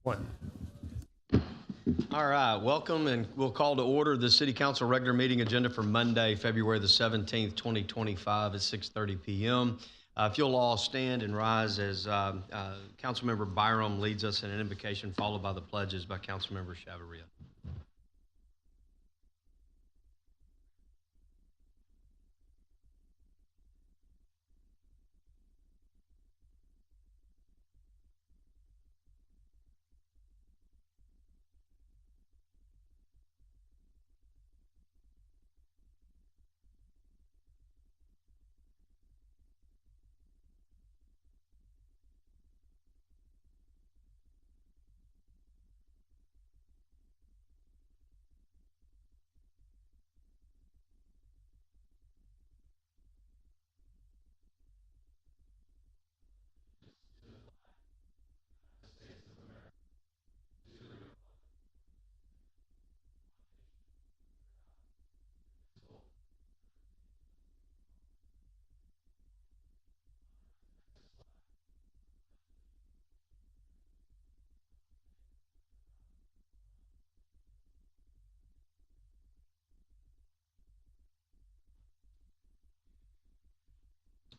One. All right, welcome, and we'll call to order the City Council regular meeting agenda for Monday, February the 17th, 2025 at 6:30 p.m. If you'll all stand and rise as Councilmember Byram leads us in an invocation, followed by the pledges by Councilmember Chavarria.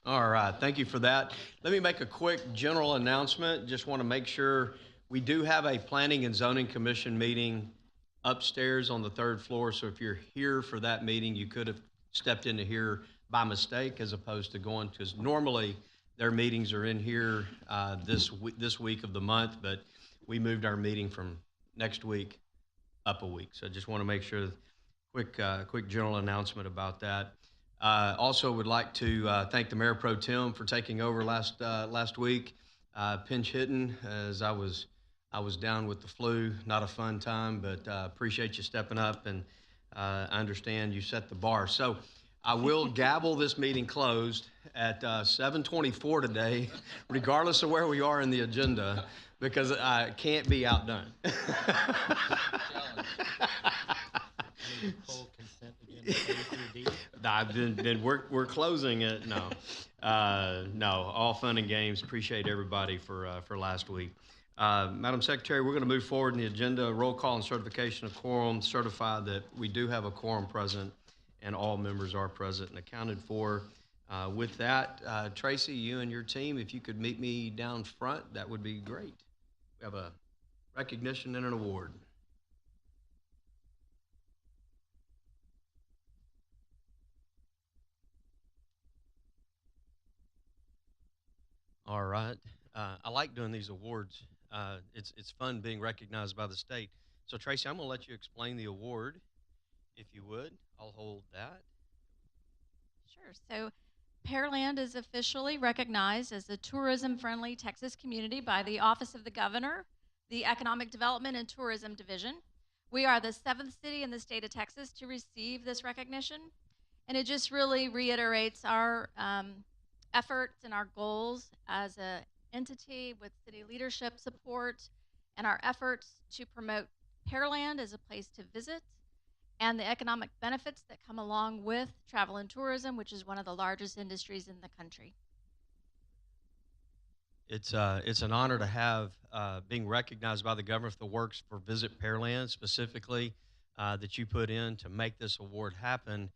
All right, thank you for that. Let me make a quick general announcement. Just want to make sure we do have a Planning and Zoning Commission meeting upstairs on the third floor. So if you're here for that meeting, you could have stepped into here by mistake as opposed to going, because normally their meetings are in here this week of the month, but we moved our meeting from next week up a week. So I just want to make sure, quick general announcement about that. Also, would like to thank the Mayor Pro Tem for taking over last week. Pinch hitting as I was down with the flu. Not a fun time, but appreciate you stepping up, and I understand you set the bar. So I will gavel this meeting closed at 7:24 today, regardless of where we are in the agenda, because I can't be outdone. Full consent agenda A through D. We're closing it. No, no, all fun and games. Appreciate everybody for last week. Madam Secretary, we're going to move forward in the agenda. Roll call and certification of quorum. Certify that we do have a quorum present, and all members are present and accounted for. With that, Tracy, you and your team, if you could meet me down front, that would be great. We have a recognition and an award. All right. I like doing these awards. It's fun being recognized by the state. So Tracy, I'm going to let you explain the award, if you would. I'll hold that. Sure. So Pearland is officially recognized as a tourism friendly Texas community by the Office of the Governor, the Economic Development and Tourism Division. We are the seventh city in the state of Texas to receive this recognition. And it just really reiterates our efforts and our goals as an entity with city leadership support and our efforts to promote Pearland as a place to visit and the economic benefits that come along with travel and tourism, which is one of the largest industries in the country. It's an honor to have being recognized by the governor for the works for Visit Pearland specifically that you put in to make this award happen.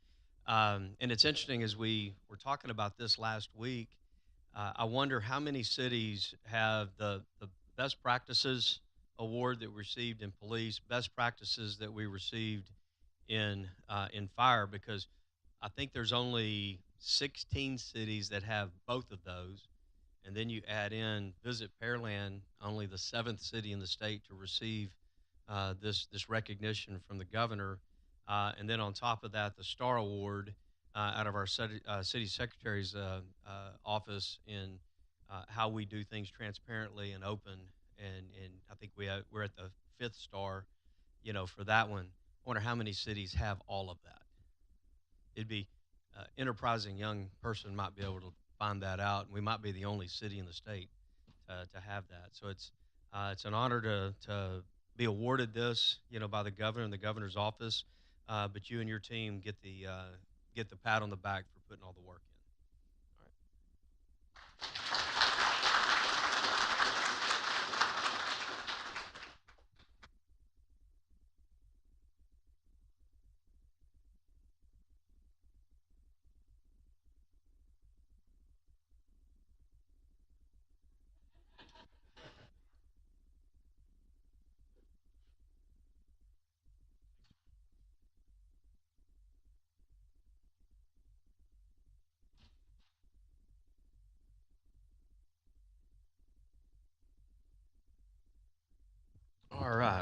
And it's interesting, as we were talking about this last week, I wonder how many cities have the best practices award that we received in police, best practices that we received in fire, because I think there's only 16 cities that have both of those, and then you add in Visit Pearland, only the seventh city in the state to receive this recognition from the governor, and then on top of that, the Star Award out of our city secretary's office in how we do things transparently and open, and I think we're at the fifth star, for that one. I wonder how many cities have all of that. It'd be enterprising young person might be able to find that out, and we might be the only city in the state to have that. So it's an honor to be awarded this, by the governor and the governor's office. But you and your team get the pat on the back for putting all the work in. All right.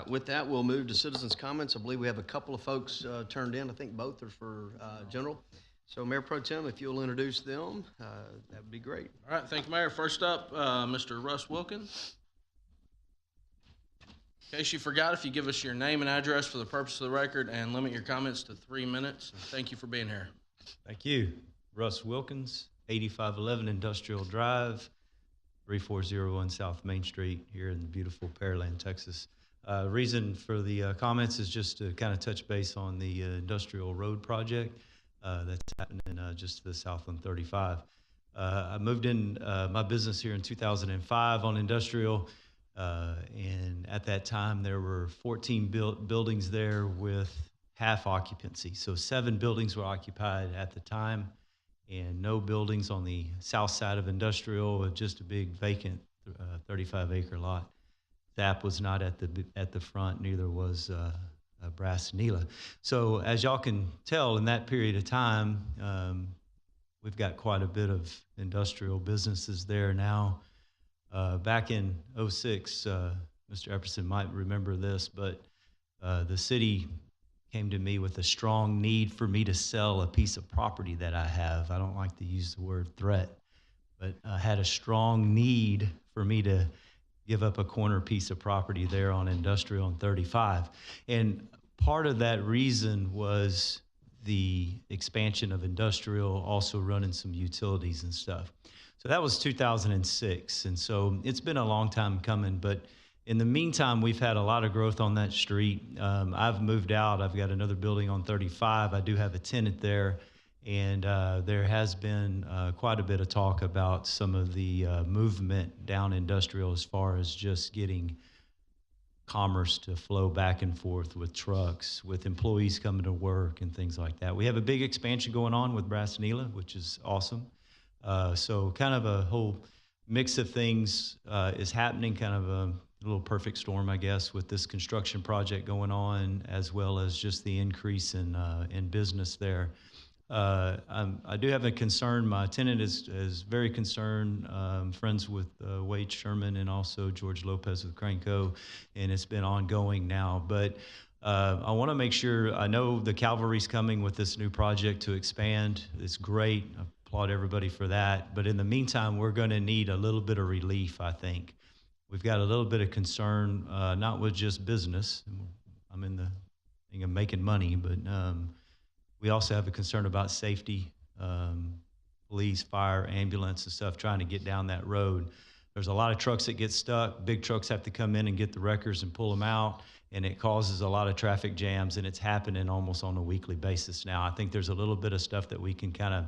With that, we'll move to citizens' comments. I believe we have a couple of folks turned in. I think both are for general. So Mayor Pro Tem, if you'll introduce them, that would be great. All right, thank you, Mayor. First up, Mr. Russ Wilkins. In case you forgot, if you give us your name and address for the purpose of the record and limit your comments to 3 minutes. Thank you for being here. Thank you. Russ Wilkins, 8511 Industrial Drive, 3401 South Main Street here in beautiful Pearland, Texas. Reason for the comments is just to kind of touch base on the industrial road project that's happening just to the south on 35. I moved in my business here in 2005 on industrial, and at that time there were 14 buildings there with half occupancy. So 7 buildings were occupied at the time, and no buildings on the south side of industrial, just a big vacant 35-acre lot. ZAP was not at the front, neither was Brass Nila. So as y'all can tell, in that period of time, we've got quite a bit of industrial businesses there now. Back in '06, Mr. Epperson might remember this, but the city came to me with a strong need for me to sell a piece of property that I have. I don't like to use the word threat, but I had a strong need for me to give up a corner piece of property there on industrial and 35. And part of that reason was the expansion of industrial, also running some utilities and stuff. So that was 2006. And so it's been a long time coming, but in the meantime, we've had a lot of growth on that street. I've moved out. I've got another building on 35. I do have a tenant there. And there has been quite a bit of talk about some of the movement down industrial as far as just getting commerce to flow back and forth with trucks, with employees coming to work and things like that. We have a big expansion going on with Brass Nila, which is awesome. So kind of a whole mix of things is happening, kind of a little perfect storm, I guess, with this construction project going on, as well as just the increase in business there. I do have a concern. My tenant is very concerned, friends with Wade Sherman and also George Lopez with Cranco, and it's been ongoing now. But I want to make sure, I know the Cavalry's coming with this new project to expand. It's great. I applaud everybody for that. But in the meantime, we're going to need a little bit of relief, I think. We've got a little bit of concern, not with just business. I'm in the thing of making money, but we also have a concern about safety, police, fire, ambulance, and stuff trying to get down that road. There's a lot of trucks that get stuck. Big trucks have to come in and get the wreckers and pull them out, and it causes a lot of traffic jams, and it's happening almost on a weekly basis now. I think there's a little bit of stuff that we can kind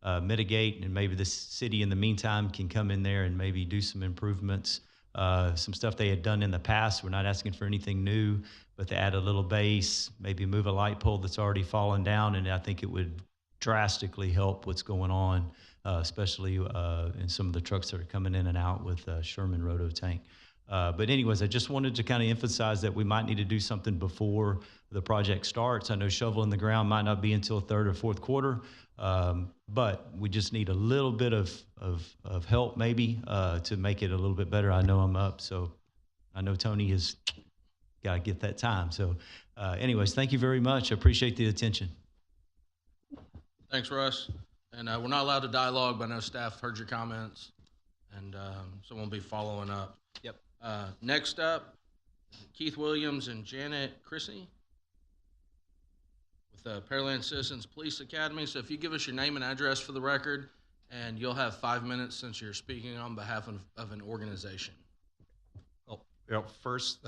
of mitigate, and maybe the city in the meantime can come in there and maybe do some improvements. Some stuff they had done in the past. We're not asking for anything new, but to add a little base, maybe move a light pole that's already fallen down, and I think it would drastically help what's going on, especially in some of the trucks that are coming in and out with Sherman Roto Tank. But anyways, I just wanted to kind of emphasize that we might need to do something before the project starts. I know shoveling the ground might not be until third or fourth quarter, but we just need a little bit of help maybe to make it a little bit better. I know I'm up, so I know Tony has got to get that time. So anyways, thank you very much. I appreciate the attention. Thanks, Russ. And we're not allowed to dialogue, but I know staff heard your comments, and so we'll be following up. Yep. Next up, Keith Williams and Janet Chrissy with the Pearland Citizens Police Academy. So if you give us your name and address for the record, and you'll have 5 minutes since you're speaking on behalf of an organization. Well, first,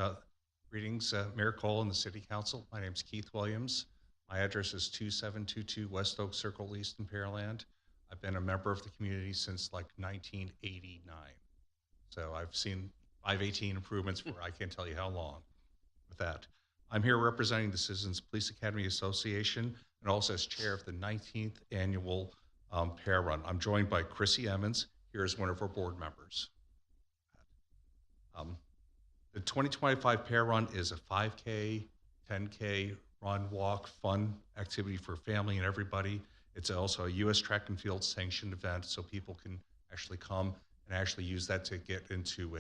greetings, Mayor Cole and the City Council. My name is Keith Williams. My address is 2722 West Oak Circle East in Pearland. I've been a member of the community since like 1989. So I've seen 518 improvements for I can't tell you how long with that. I'm here representing the Citizens Police Academy Association and also as chair of the 19th annual Pear Run. I'm joined by Chrissy Emmons here as one of our board members. The 2025 Pear Run is a 5K, 10K run, walk, fun activity for family and everybody. It's also a U.S. track and field sanctioned event, so people can actually come and actually use that to get into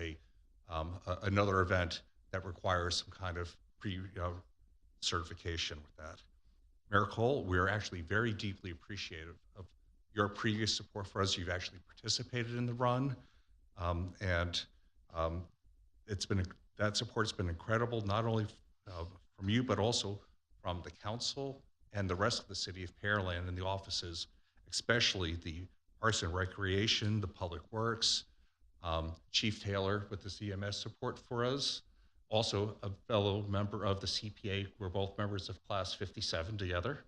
another event that requires some kind of certification with that. Mayor Cole, we are actually very deeply appreciative of your previous support for us. You've actually participated in the run, and that support's been incredible, not only from you, but also from the council and the rest of the city of Pearland and the offices, especially the Arts and Recreation, the Public Works, Chief Taylor with the CMS support for us, also a fellow member of the CPA. We're both members of Class 57 together.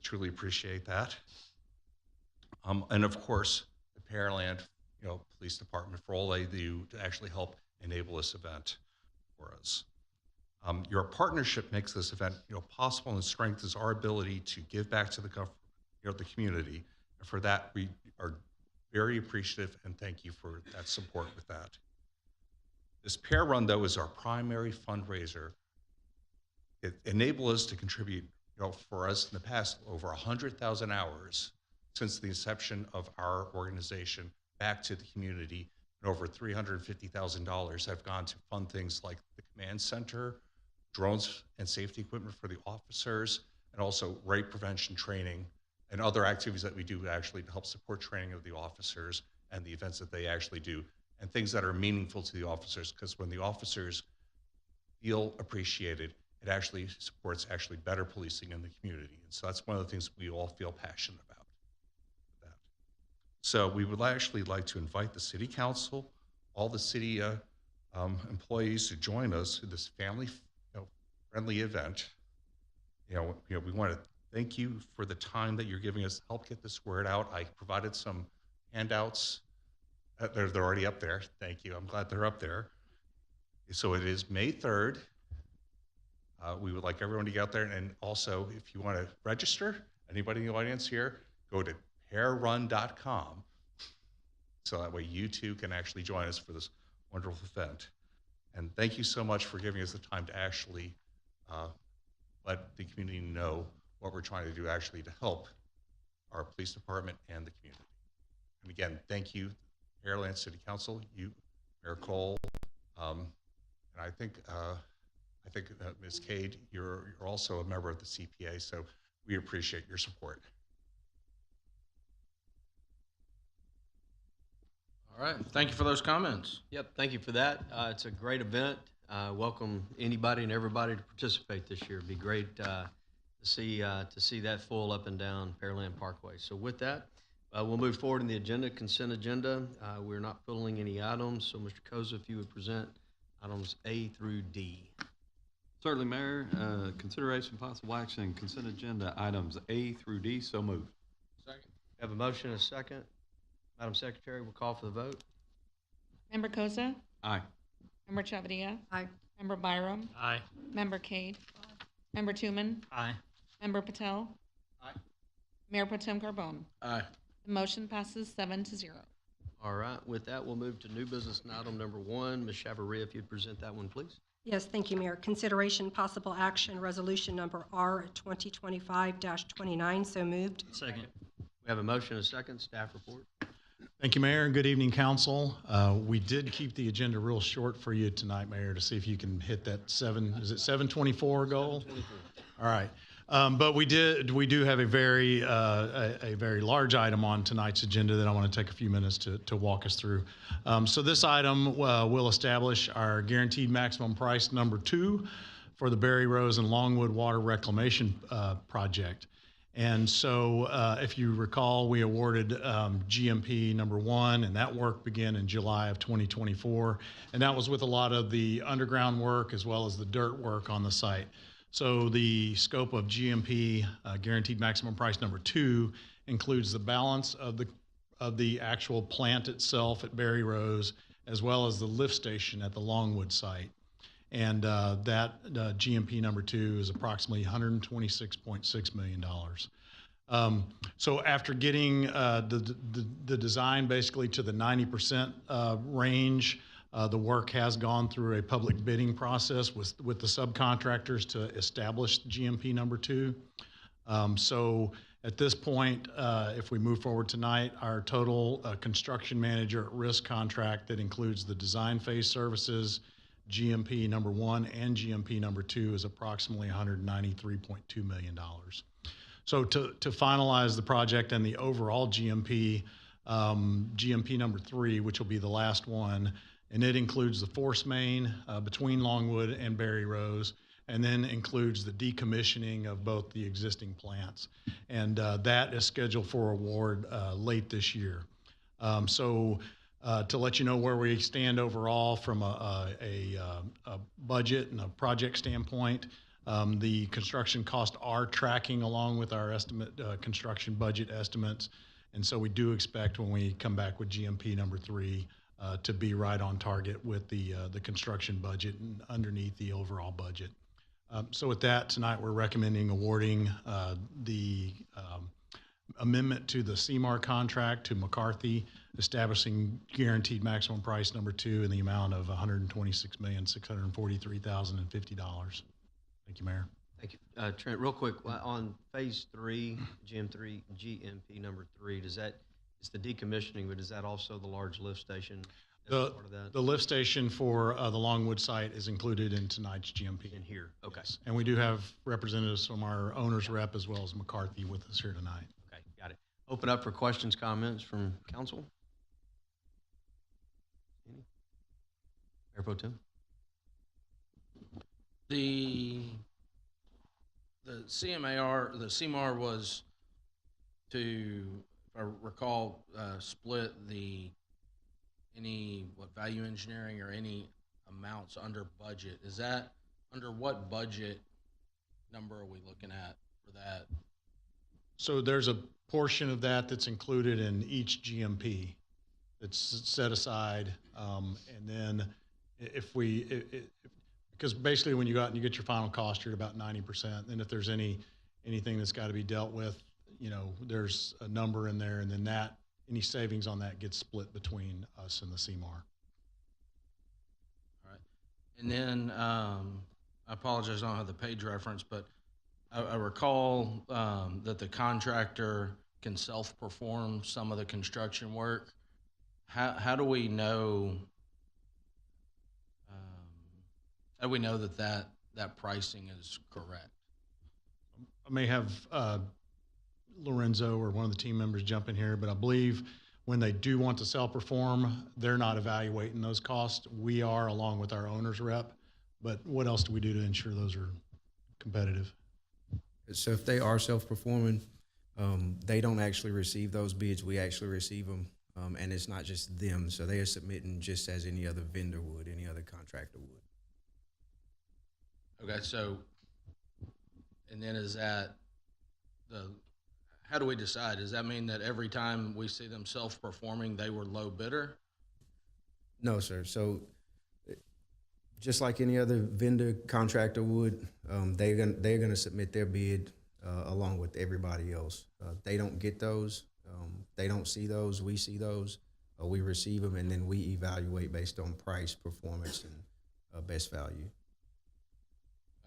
Truly appreciate that. And of course, the Pearland Police Department for all they do to actually help enable this event for us. Your partnership makes this event possible and strengthens our ability to give back to the the community. And for that, we are very appreciative and thank you for that support with that. This Pear Run, though, is our primary fundraiser. It enabled us to contribute, for us in the past, over 100,000 hours since the inception of our organization back to the community, and over $350,000 have gone to fund things like the command center, drones and safety equipment for the officers, and also rape prevention training and other activities that we do actually to help support training of the officers and the events that they actually do, and things that are meaningful to the officers, because when the officers feel appreciated, it actually supports better policing in the community. And so that's one of the things we all feel passionate about. So we would actually like to invite the City Council, all the city employees to join us in this family-friendly event. We want to thank you for the time that you're giving us to help get this word out. I provided some handouts. They're already up there. Thank you. I'm glad they're up there. So it is May 3rd. We would like everyone to get out there. And also, if you want to register, anybody in the audience here, go to pearrun.com. So that way you too can actually join us for this wonderful event. And thank you so much for giving us the time to actually let the community know what we're trying to do actually to help our police department and the community. And again, thank you, Pearland City Council, you, Mayor Cole, and I think Ms. Cade, you're also a member of the CPA, so we appreciate your support. All right, thank you for those comments. Yep, thank you for that. It's a great event. Welcome anybody and everybody to participate this year. It'd be great to see that full up and down Pearland Parkway. So with that, we'll move forward in the agenda, consent agenda. We're not pulling any items, so Mr. Koza, if you would present items A through D. Certainly, Mayor. Consideration possible action, consent agenda items A through D, so moved. Second. Have a motion and a second. Madam Secretary, we'll call for the vote. Member Koza? Aye. Member Chavarria? Aye. Member Byram? Aye. Member Cade? Member Tuman? Aye. Member Patel? Aye. Mayor Pro Tem Carbone? Aye. The motion passes 7-0. All right, with that, we'll move to new business and item number 1. Ms. Chavarria, if you'd present that one, please. Yes, thank you, Mayor. Consideration possible action, resolution number R 2025-29, so moved. Second. We have a motion and a second. Staff report. Thank you, Mayor, and good evening, Council. We did keep the agenda real short for you tonight, Mayor, to see if you can hit that 724 goal? 724. All right. But we do have a very large item on tonight's agenda that I want to take a few minutes to walk us through. So this item will establish our guaranteed maximum price number 2 for the Berry Rose and Longwood Water Reclamation Project. And so if you recall, we awarded GMP number 1, and that work began in July of 2024. And that was with a lot of the underground work as well as the dirt work on the site. So the scope of GMP, guaranteed maximum price number 2, includes the balance of the actual plant itself at Berry Rose, as well as the lift station at the Longwood site. And that GMP number 2 is approximately $126.6 million. So after getting the design basically to the 90% range, the work has gone through a public bidding process with the subcontractors to establish GMP number 2. So at this point, if we move forward tonight, our total construction manager at risk contract that includes the design phase services GMP number 1 and GMP number 2 is approximately $193.2 million. So to finalize the project and the overall GMP, GMP number 3, which will be the last one, and it includes the force main between Longwood and Berry Rose, and then includes the decommissioning of both the existing plants. And that is scheduled for award late this year. So to let you know where we stand overall from a budget and a project standpoint, the construction costs are tracking along with our estimate, construction budget estimates. And so we do expect when we come back with GMP number 3 to be right on target with the construction budget and underneath the overall budget. So with that, tonight we're recommending awarding the amendment to the CMAR contract to McCarthy, establishing guaranteed maximum price number 2 in the amount of $126,643,050. Thank you, Mayor. Thank you. Trent, real quick, on phase 3, GMP number 3, is the decommissioning, but is that also the large lift station as part of that? The lift station for the Longwood site is included in tonight's GMP. In here, okay. Yes. And we do have representatives from our owner's rep as well as McCarthy with us here tonight. Okay, got it. Open up for questions, comments from council. Any? Mayor Pro Tem? The CMAR was to, if I recall, split any value engineering or any amounts under budget. Is that under what budget number are we looking at for that? So there's a portion of that that's included in each GMP that's set aside. And then because basically when you go out and you get your final cost, you're at about 90%. And if there's anything that's got to be dealt with, there's a number in there, and then any savings on that gets split between us and the CMAR. All right. And then I apologize, I don't have the page reference, but I recall that the contractor can self-perform some of the construction work. How do we know? How do we know that pricing is correct? I may have Lorenzo or one of the team members jump in here, but I believe when they do want to self-perform, they're not evaluating those costs. We are, along with our owner's rep. But what else do we do to ensure those are competitive? So if they are self-performing, they don't actually receive those bids. We actually receive them, and it's not just them. So they are submitting just as any other vendor would, any other contractor would. Okay, so, and then how do we decide? Does that mean that every time we see them self-performing, they were low bidder? No, sir. So just like any other vendor contractor would, they're gonna submit their bid along with everybody else. They don't get those. They don't see those. We see those. We receive them, and then we evaluate based on price, performance, and best value.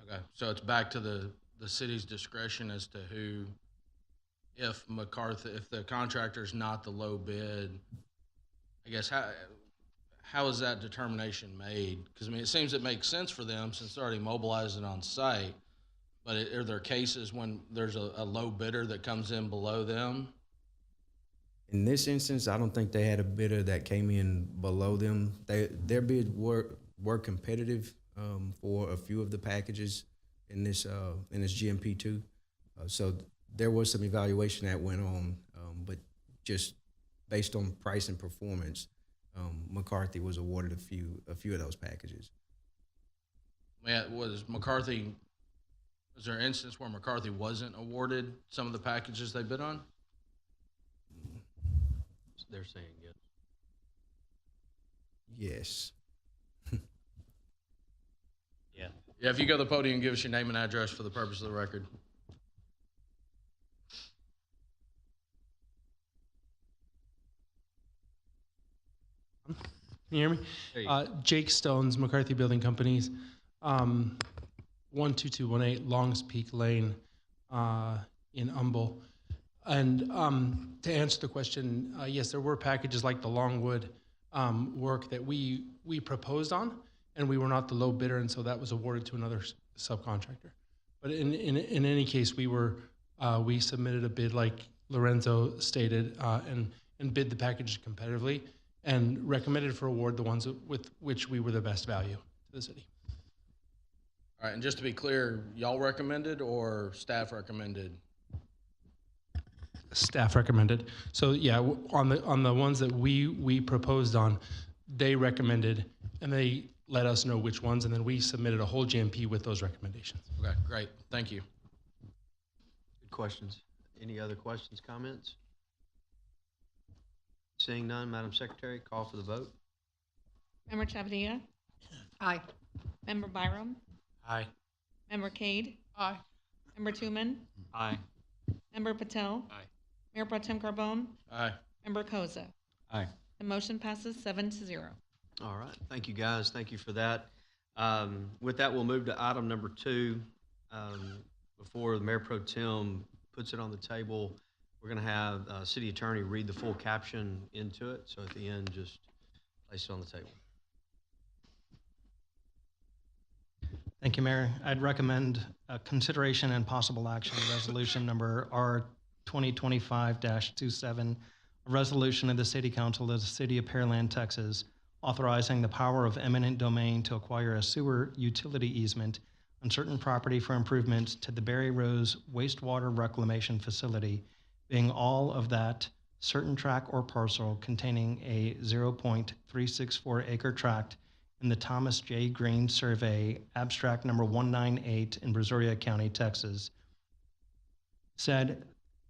Okay, so it's back to the city's discretion as to who, if the contractor's not the low bid, I guess how is that determination made? Because it seems it makes sense for them since they're already mobilizing on site. But are there cases when there's a low bidder that comes in below them? In this instance, I don't think they had a bidder that came in below them. Their bids were competitive for a few of the packages in this GMP2. So there was some evaluation that went on, but just based on price and performance, McCarthy was awarded a few of those packages. Yeah, was there an instance where McCarthy wasn't awarded some of the packages they bid on? They're saying yes. Yeah. Yeah, if you go to the podium, give us your name and address for the purpose of the record. Can you hear me? Jake Stones, McCarthy Building Companies, 12218 Longs Peak Lane in Humble. And to answer the question, yes, there were packages like the Longwood work that we proposed on, and we were not the low bidder, and so that was awarded to another subcontractor. But in any case, we submitted a bid like Lorenzo stated, and bid the package competitively, and recommended for award the ones with which we were the best value to the city. All right, and just to be clear, y'all recommended or staff recommended? Staff recommended. So yeah, on the ones that we proposed on, they recommended, and they let us know which ones, and then we submitted a whole GMP with those recommendations. Okay, great. Thank you. Good questions. Any other questions, comments? Seeing none, Madam Secretary, call for the vote. Member Chavdia? Aye. Member Byram? Aye. Member Cade? Aye. Member Tooman? Aye. Member Patel? Aye. Mayor Pro Tem Carbone? Aye. Member Koza? Aye. The motion passes 7-0. All right. Thank you, guys. Thank you for that. With that, we'll move to item number 2. Before the Mayor Pro Tem puts it on the table, we're going to have City Attorney read the full caption into it. So at the end, just place it on the table. Thank you, Mayor. I'd recommend consideration and possible action resolution number R 2025-27, a resolution of the City Council of the City of Pearland, Texas, authorizing the power of eminent domain to acquire a sewer utility easement on certain property for improvements to the Berry Rose wastewater reclamation facility, being all of that certain tract or parcel containing a 0.364 acre tract in the Thomas J. Green Survey, abstract number 198 in Brazoria County, Texas. Said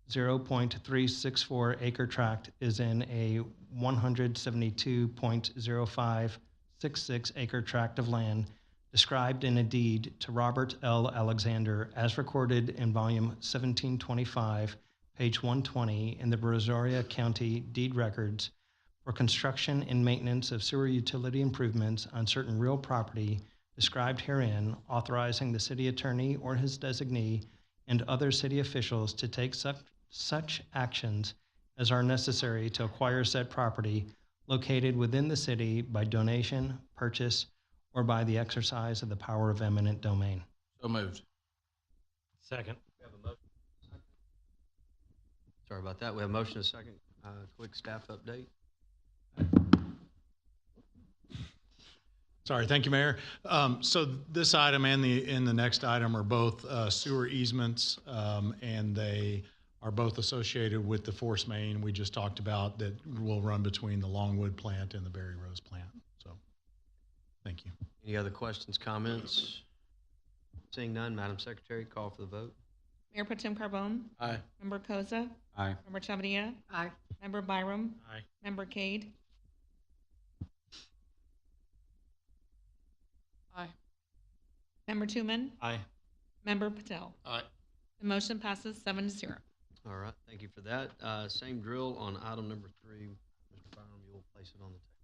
0.364 acre tract is in a 172.0566 acre tract of land described in a deed to Robert L. Alexander as recorded in volume 1725, page 120 in the Brazoria County Deed Records for construction and maintenance of sewer utility improvements on certain real property described herein, authorizing the city attorney or his designee and other city officials to take such actions as are necessary to acquire said property located within the city by donation, purchase, or by the exercise of the power of eminent domain. So moved. Second. We have a motion. Sorry about that. We have a motion and a second. Quick staff update. Sorry, thank you, Mayor. So this item and the next item are both sewer easements, and they are both associated with the force main we just talked about that will run between the Longwood plant and the Berry Rose plant. So, thank you. Any other questions, comments? Seeing none, Madam Secretary, call for the vote. Mayor Pro Tem Carbone? Aye. Member Koza? Aye. Member Chavdia? Aye. Member Byram? Aye. Member Cade? Aye. Member Tooman? Aye. Member Patel? Aye. The motion passes 7-0. All right, thank you for that. Same drill on item number 3. Mr. Byram, you'll place it on the table.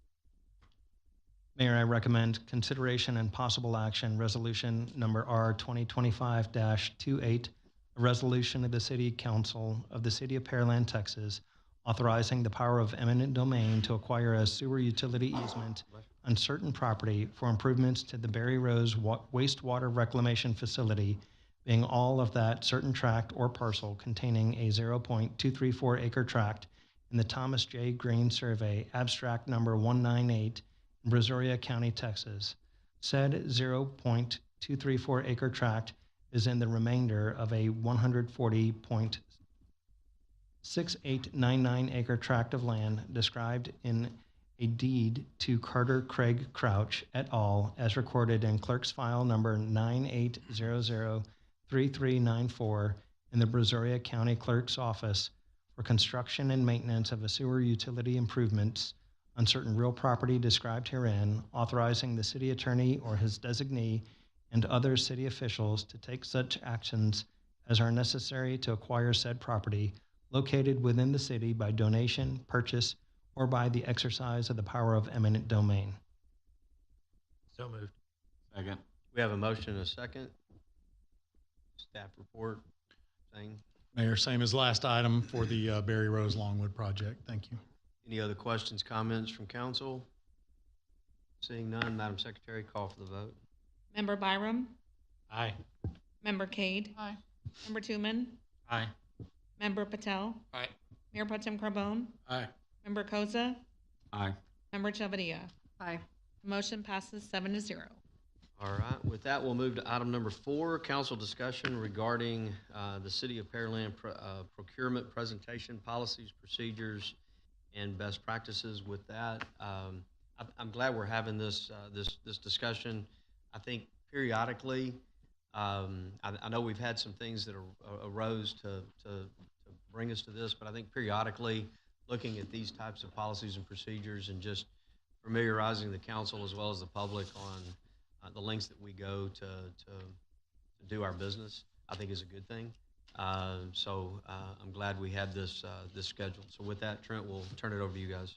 Mayor, I recommend consideration and possible action resolution number R 2025-28, a resolution of the City Council of the City of Pearland, Texas, authorizing the power of eminent domain to acquire a sewer utility easement on certain property for improvements to the Berry Rose wastewater reclamation facility, being all of that certain tract or parcel containing a 0.234 acre tract in the Thomas J. Green Survey, abstract number 198, in Brazoria County, Texas. Said 0.234 acre tract is in the remainder of a 140.6899 acre tract of land described in a deed to Carter Craig Crouch et al. As recorded in Clerk's File number 98003394 in the Brazoria County Clerk's Office for construction and maintenance of a sewer utility improvements on certain real property described herein, authorizing the city attorney or his designee and other city officials to take such actions as are necessary to acquire said property located within the city by donation, purchase, or by the exercise of the power of eminent domain. So moved. Second. We have a motion and a second. Staff report. Same. Mayor, same as last item for the Berry Rose Longwood project. Thank you. Any other questions, comments from council? Seeing none, Madam Secretary, call for the vote. Member Byram? Aye. Member Cade? Aye. Member Tooman? Aye. Member Patel? Aye. Mayor Pro Tem Carbone? Aye. Member Koza? Aye. Member Chavarria? Aye. The motion passes 7-0. All right, with that, we'll move to item number 4, council discussion regarding the City of Pearland procurement presentation policies, procedures, and best practices. With that, I'm glad we're having this discussion. I think periodically, I know we've had some things that arose to bring us to this, but I think periodically looking at these types of policies and procedures and just familiarizing the council as well as the public on the lengths that we go to do our business, I think is a good thing. So I'm glad we had this scheduled. So with that, Trent, we'll turn it over to you guys.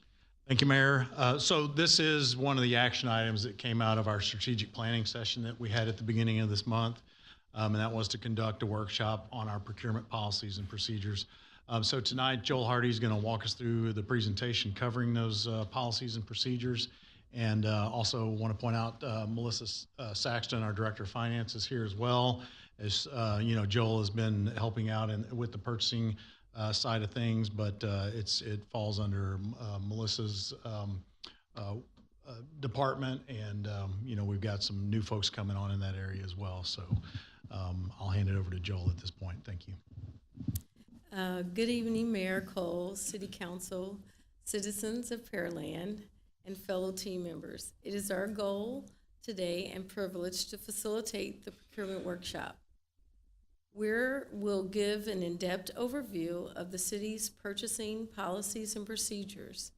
Thank you, Mayor. So this is one of the action items that came out of our strategic planning session that we had at the beginning of this month, and that was to conduct a workshop on our procurement policies and procedures. So tonight, Joel Hardy is going to walk us through the presentation covering those policies and procedures. And also want to point out Melissa Saxton, our Director of Finance, is here as well. As you know, Joel has been helping out with the purchasing side of things, but it falls under Melissa's department, and you know, we've got some new folks coming on in that area as well. So I'll hand it over to Joel at this point. Thank you. Good evening, Mayor Cole, City Council, citizens of Pearland, and fellow team members. It is our goal today and privilege to facilitate the procurement workshop. We'll give an in-depth overview of the city's purchasing policies and procedures.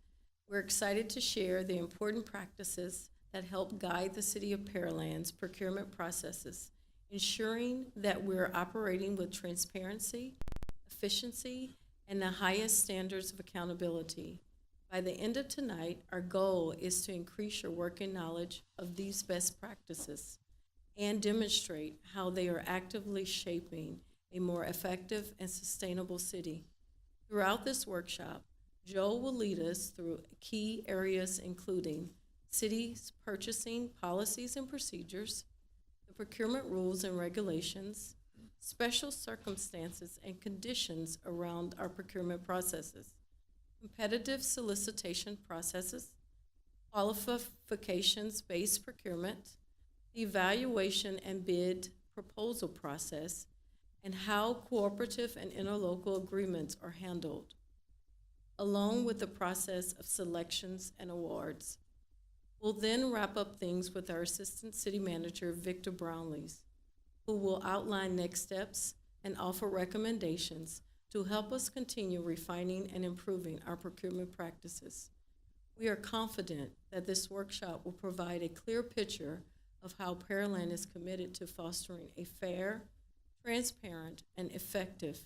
We're excited to share the important practices that help guide the City of Pearland's procurement processes, ensuring that we're operating with transparency, efficiency, and the highest standards of accountability. By the end of tonight, our goal is to increase your working knowledge of these best practices and demonstrate how they are actively shaping a more effective and sustainable city. Throughout this workshop, Joel will lead us through key areas including city's purchasing policies and procedures, the procurement rules and regulations, special circumstances and conditions around our procurement processes, competitive solicitation processes, qualifications-based procurement, the evaluation and bid proposal process, and how cooperative and interlocal agreements are handled, along with the process of selections and awards. We'll then wrap up things with our Assistant City Manager, Victor Brownlees, who will outline next steps and offer recommendations to help us continue refining and improving our procurement practices. We are confident that this workshop will provide a clear picture of how Pearland is committed to fostering a fair, transparent, and effective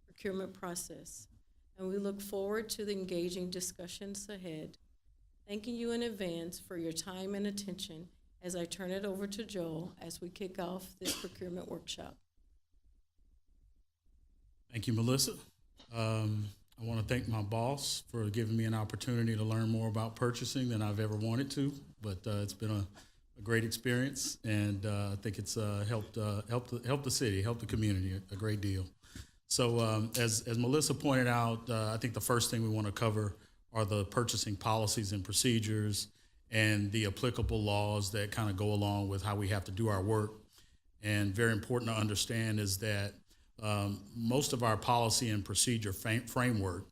procurement process. And we look forward to the engaging discussions ahead. Thanking you in advance for your time and attention as I turn it over to Joel as we kick off this procurement workshop. Thank you, Melissa. I want to thank my boss for giving me an opportunity to learn more about purchasing than I've ever wanted to, but it's been a great experience, and I think it's helped the city, helped the community a great deal. So as Melissa pointed out, I think the first thing we want to cover are the purchasing policies and procedures and the applicable laws that kind of go along with how we have to do our work. And very important to understand is that most of our policy and procedure framework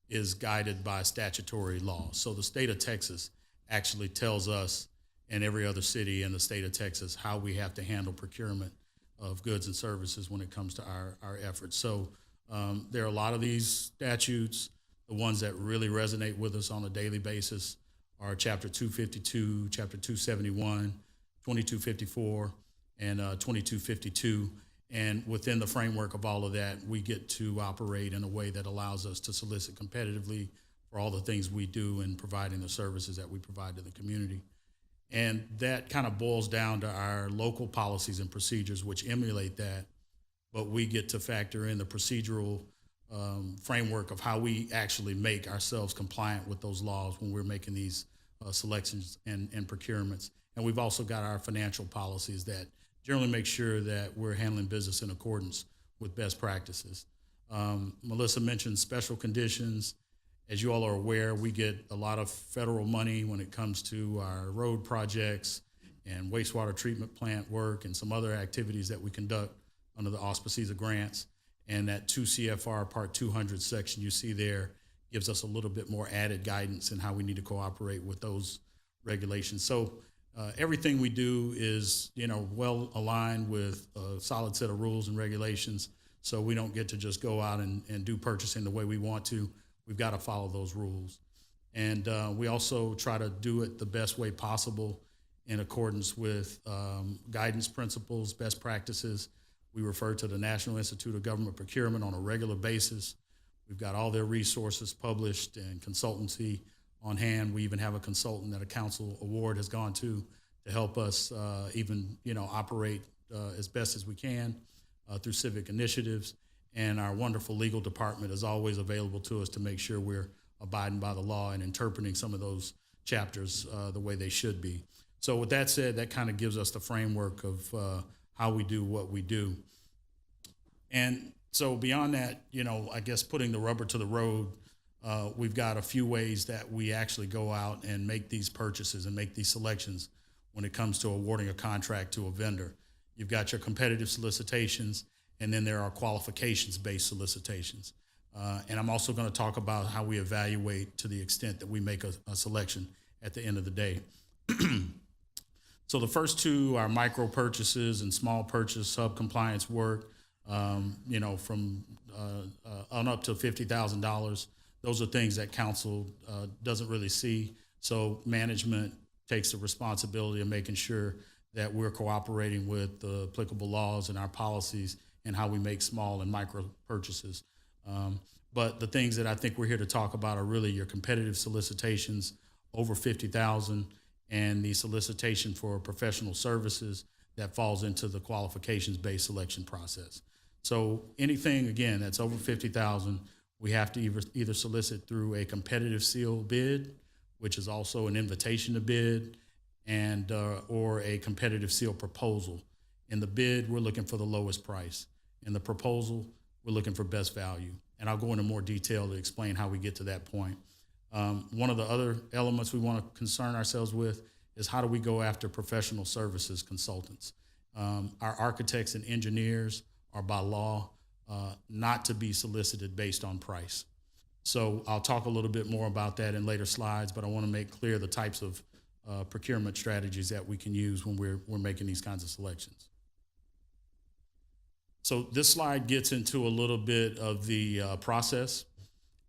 is guided by statutory law. So the state of Texas actually tells us and every other city in the state of Texas how we have to handle procurement of goods and services when it comes to our efforts. So there are a lot of these statutes. The ones that really resonate with us on a daily basis are Chapter 252, Chapter 271, 2254, and 2252. And within the framework of all of that, we get to operate in a way that allows us to solicit competitively for all the things we do in providing the services that we provide to the community. And that kind of boils down to our local policies and procedures, which emulate that, but we get to factor in the procedural framework of how we actually make ourselves compliant with those laws when we're making these selections and procurements. And we've also got our financial policies that generally make sure that we're handling business in accordance with best practices. Melissa mentioned special conditions. As you all are aware, we get a lot of federal money when it comes to our road projects and wastewater treatment plant work and some other activities that we conduct under the auspices of grants. And that 2 CFR Part 200 section you see there gives us a little bit more added guidance in how we need to cooperate with those regulations. So everything we do is, well aligned with a solid set of rules and regulations. So we don't get to just go out and do purchasing the way we want to. We've got to follow those rules. And we also try to do it the best way possible in accordance with guidance principles, best practices. We refer to the National Institute of Government Procurement on a regular basis. We've got all their resources published and consultancy on hand. We even have a consultant that a council award has gone to help us operate as best as we can through civic initiatives. And our wonderful legal department is always available to us to make sure we're abiding by the law and interpreting some of those chapters the way they should be. So with that said, that kind of gives us the framework of how we do what we do. And so beyond that, I guess putting the rubber to the road, we've got a few ways that we actually go out and make these purchases and make these selections when it comes to awarding a contract to a vendor. You've got your competitive solicitations, and then there are qualifications-based solicitations. And I'm also going to talk about how we evaluate to the extent that we make a selection at the end of the day. So the first two are micro purchases and small purchase sub-compliance work, from on up to $50,000. Those are things that council doesn't really see. So management takes the responsibility of making sure that we're cooperating with the applicable laws and our policies and how we make small and micro purchases. But the things that I think we're here to talk about are really your competitive solicitations over $50,000 and the solicitation for professional services that falls into the qualifications-based selection process. So anything, again, that's over $50,000, we have to either solicit through a competitive sealed bid, which is also an invitation to bid, and or a competitive sealed proposal. In the bid, we're looking for the lowest price. In the proposal, we're looking for best value. And I'll go into more detail to explain how we get to that point. One of the other elements we want to concern ourselves with is how do we go after professional services consultants. Our architects and engineers are by law not to be solicited based on price. So I'll talk a little bit more about that in later slides, but I want to make clear the types of procurement strategies that we can use when we're making these kinds of selections. So this slide gets into a little bit of the process,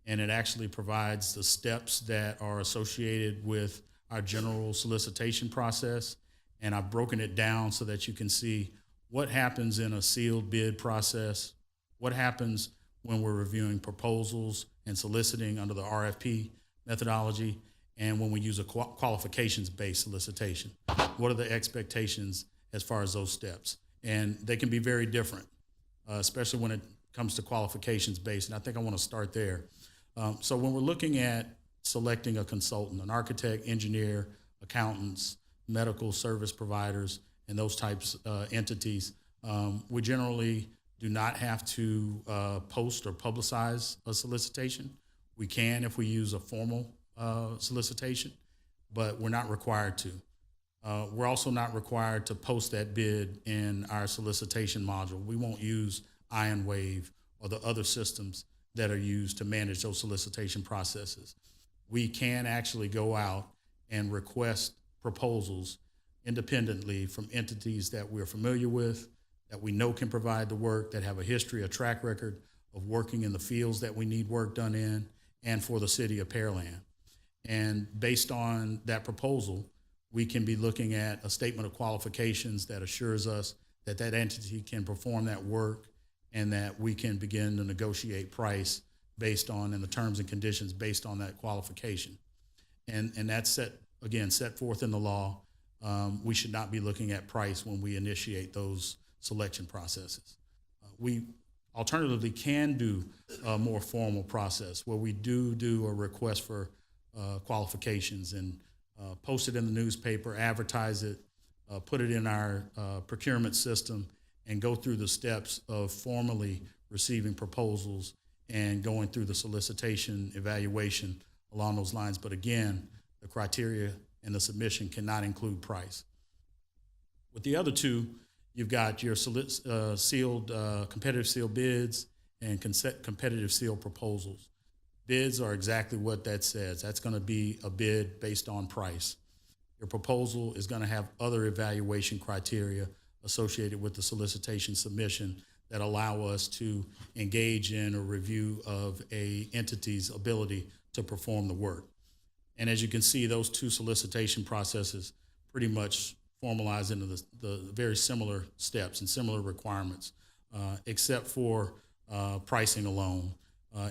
and it actually provides the steps that are associated with our general solicitation process. And I've broken it down so that you can see what happens in a sealed bid process, what happens when we're reviewing proposals and soliciting under the RFP methodology, and when we use a qualifications-based solicitation. What are the expectations as far as those steps? And they can be very different, especially when it comes to qualifications-based, and I think I want to start there. So when we're looking at selecting a consultant, an architect, engineer, accountants, medical service providers, and those types entities, we generally do not have to post or publicize a solicitation. We can if we use a formal solicitation, but we're not required to. We're also not required to post that bid in our solicitation module. We won't use IronWave or the other systems that are used to manage those solicitation processes. We can actually go out and request proposals independently from entities that we're familiar with, that we know can provide the work, that have a history, a track record of working in the fields that we need work done in, and for the city of Pearland. And based on that proposal, we can be looking at a statement of qualifications that assures us that that entity can perform that work and that we can begin to negotiate price based on, and the terms and conditions based on that qualification. And that's set forth in the law. We should not be looking at price when we initiate those selection processes. We alternatively can do a more formal process where we do a request for qualifications, and post it in the newspaper, advertise it, put it in our procurement system, and go through the steps of formally receiving proposals and going through the solicitation evaluation along those lines. But again, the criteria and the submission cannot include price. With the other two, you've got your sealed, competitive sealed bids and competitive sealed proposals. Bids are exactly what that says. That's going to be a bid based on price. Your proposal is going to have other evaluation criteria associated with the solicitation submission that allow us to engage in a review of a entity's ability to perform the work. And as you can see, those two solicitation processes pretty much formalize into the very similar steps and similar requirements, except for pricing alone.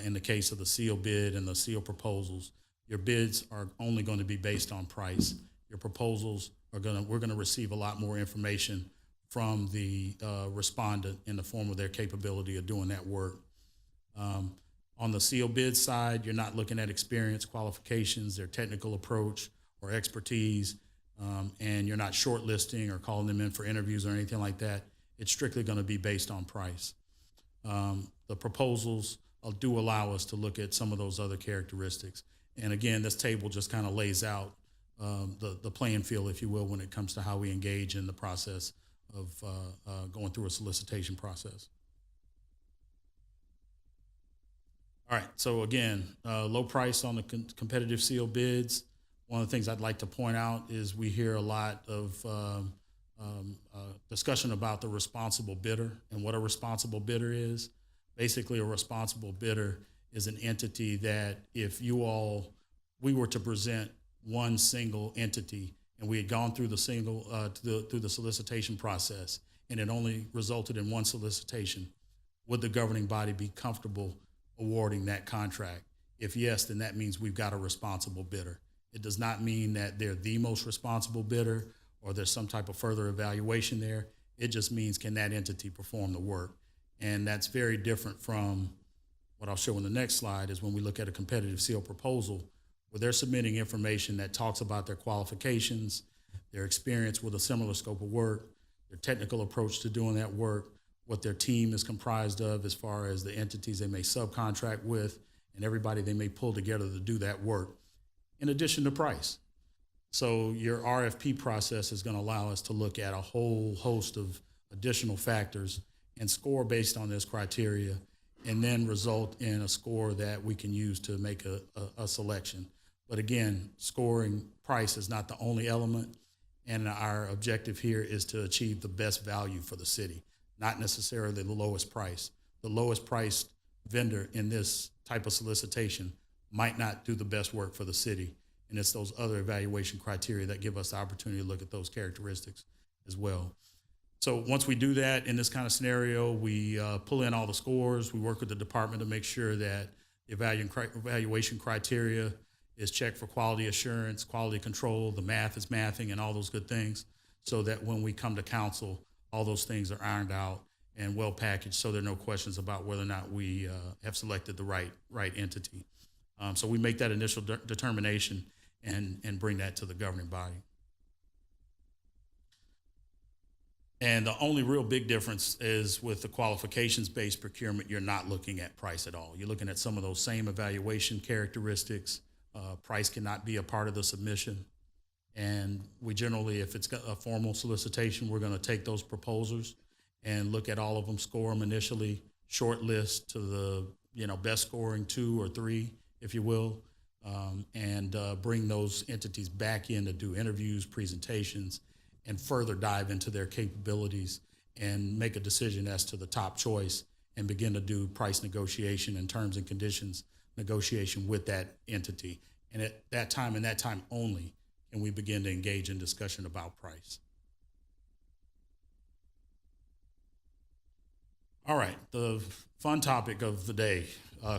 In the case of the sealed bid and the sealed proposals, your bids are only going to be based on price. Your proposals we're going to receive a lot more information from the respondent in the form of their capability of doing that work. On the sealed bid side, you're not looking at experience, qualifications, their technical approach, or expertise, and you're not shortlisting or calling them in for interviews or anything like that. It's strictly going to be based on price. The proposals do allow us to look at some of those other characteristics. And again, this table just kind of lays out the playing field, if you will, when it comes to how we engage in the process of going through a solicitation process. All right, so again, low price on the competitive sealed bids. One of the things I'd like to point out is we hear a lot of discussion about the responsible bidder and what a responsible bidder is. Basically, a responsible bidder is an entity that if we were to present one single entity and we had gone through the through the solicitation process and it only resulted in one solicitation, would the governing body be comfortable awarding that contract? If yes, then that means we've got a responsible bidder. It does not mean that they're the most responsible bidder or there's some type of further evaluation there. It just means, can that entity perform the work? And that's very different from what I'll show in the next slide is when we look at a competitive sealed proposal where they're submitting information that talks about their qualifications, their experience with a similar scope of work, their technical approach to doing that work, what their team is comprised of as far as the entities they may subcontract with, and everybody they may pull together to do that work, in addition to price. So your RFP process is going to allow us to look at a whole host of additional factors and score based on this criteria, and then result in a score that we can use to make a selection. But again, scoring price is not the only element, and our objective here is to achieve the best value for the city, not necessarily the lowest price. The lowest priced vendor in this type of solicitation might not do the best work for the city, and it's those other evaluation criteria that give us the opportunity to look at those characteristics as well. So once we do that in this kind of scenario, we pull in all the scores. We work with the department to make sure that the evaluation criteria is checked for quality assurance, quality control, the math is mathing, and all those good things, so that when we come to council, all those things are ironed out and well packaged, so there are no questions about whether or not we have selected the right entity. So we make that initial determination and bring that to the governing body. And the only real big difference is with the qualifications-based procurement, you're not looking at price at all. You're looking at some of those same evaluation characteristics. Price cannot be a part of the submission. And we generally, if it's a formal solicitation, we're going to take those proposals and look at all of them, score them initially, shortlist to the best scoring 2 or 3, if you will, and bring those entities back in to do interviews, presentations, and further dive into their capabilities and make a decision as to the top choice and begin to do price negotiation and terms and conditions negotiation with that entity. And at that time and that time only can we begin to engage in discussion about price. All right, the fun topic of the day,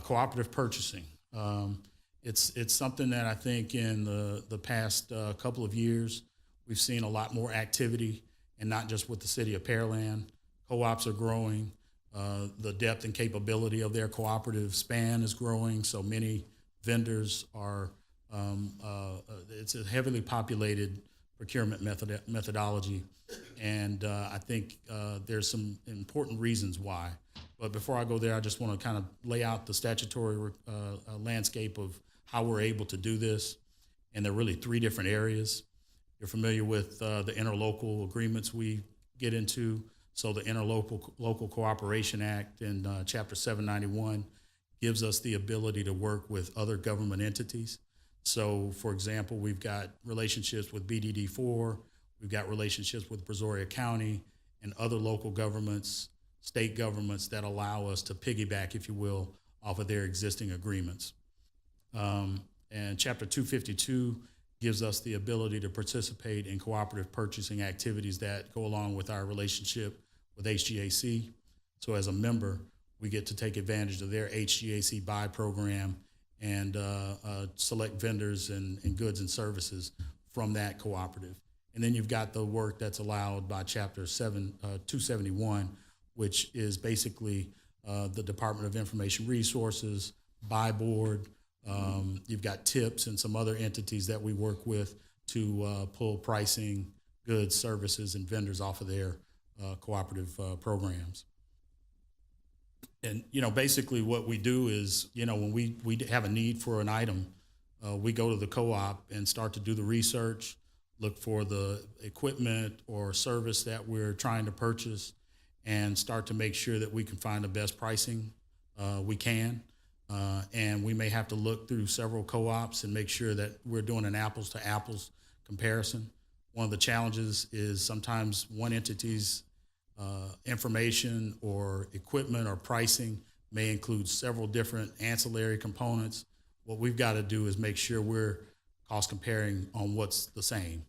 cooperative purchasing. It's something that I think in the past couple of years, we've seen a lot more activity, and not just with the city of Pearland. Co-ops are growing. The depth and capability of their cooperative span is growing, so many vendors are it's a heavily populated procurement methodology, and I think there's some important reasons why. But before I go there, I just want to kind of lay out the statutory landscape of how we're able to do this. And there are really three different areas. You're familiar with the interlocal agreements we get into. So the Interlocal Cooperation Act in Chapter 791 gives us the ability to work with other government entities. So, for example, we've got relationships with BDD4, we've got relationships with Brazoria County and other local governments, state governments that allow us to piggyback, if you will, off of their existing agreements. And Chapter 252 gives us the ability to participate in cooperative purchasing activities that go along with our relationship with HGAC. So as a member, we get to take advantage of their HGAC buy program and select vendors and goods and services from that cooperative. And then you've got the work that's allowed by Chapter 271, which is basically the Department of Information Resources, Buy Board. You've got TIPS and some other entities that we work with to pull pricing, goods, services, and vendors off of their cooperative programs. And, basically what we do is, when we have a need for an item, we go to the co-op and start to do the research, look for the equipment or service that we're trying to purchase, and start to make sure that we can find the best pricing we can. And we may have to look through several co-ops and make sure that we're doing an apples to apples comparison. One of the challenges is sometimes one entity's information or equipment or pricing may include several different ancillary components. What we've got to do is make sure we're cost comparing on what's the same.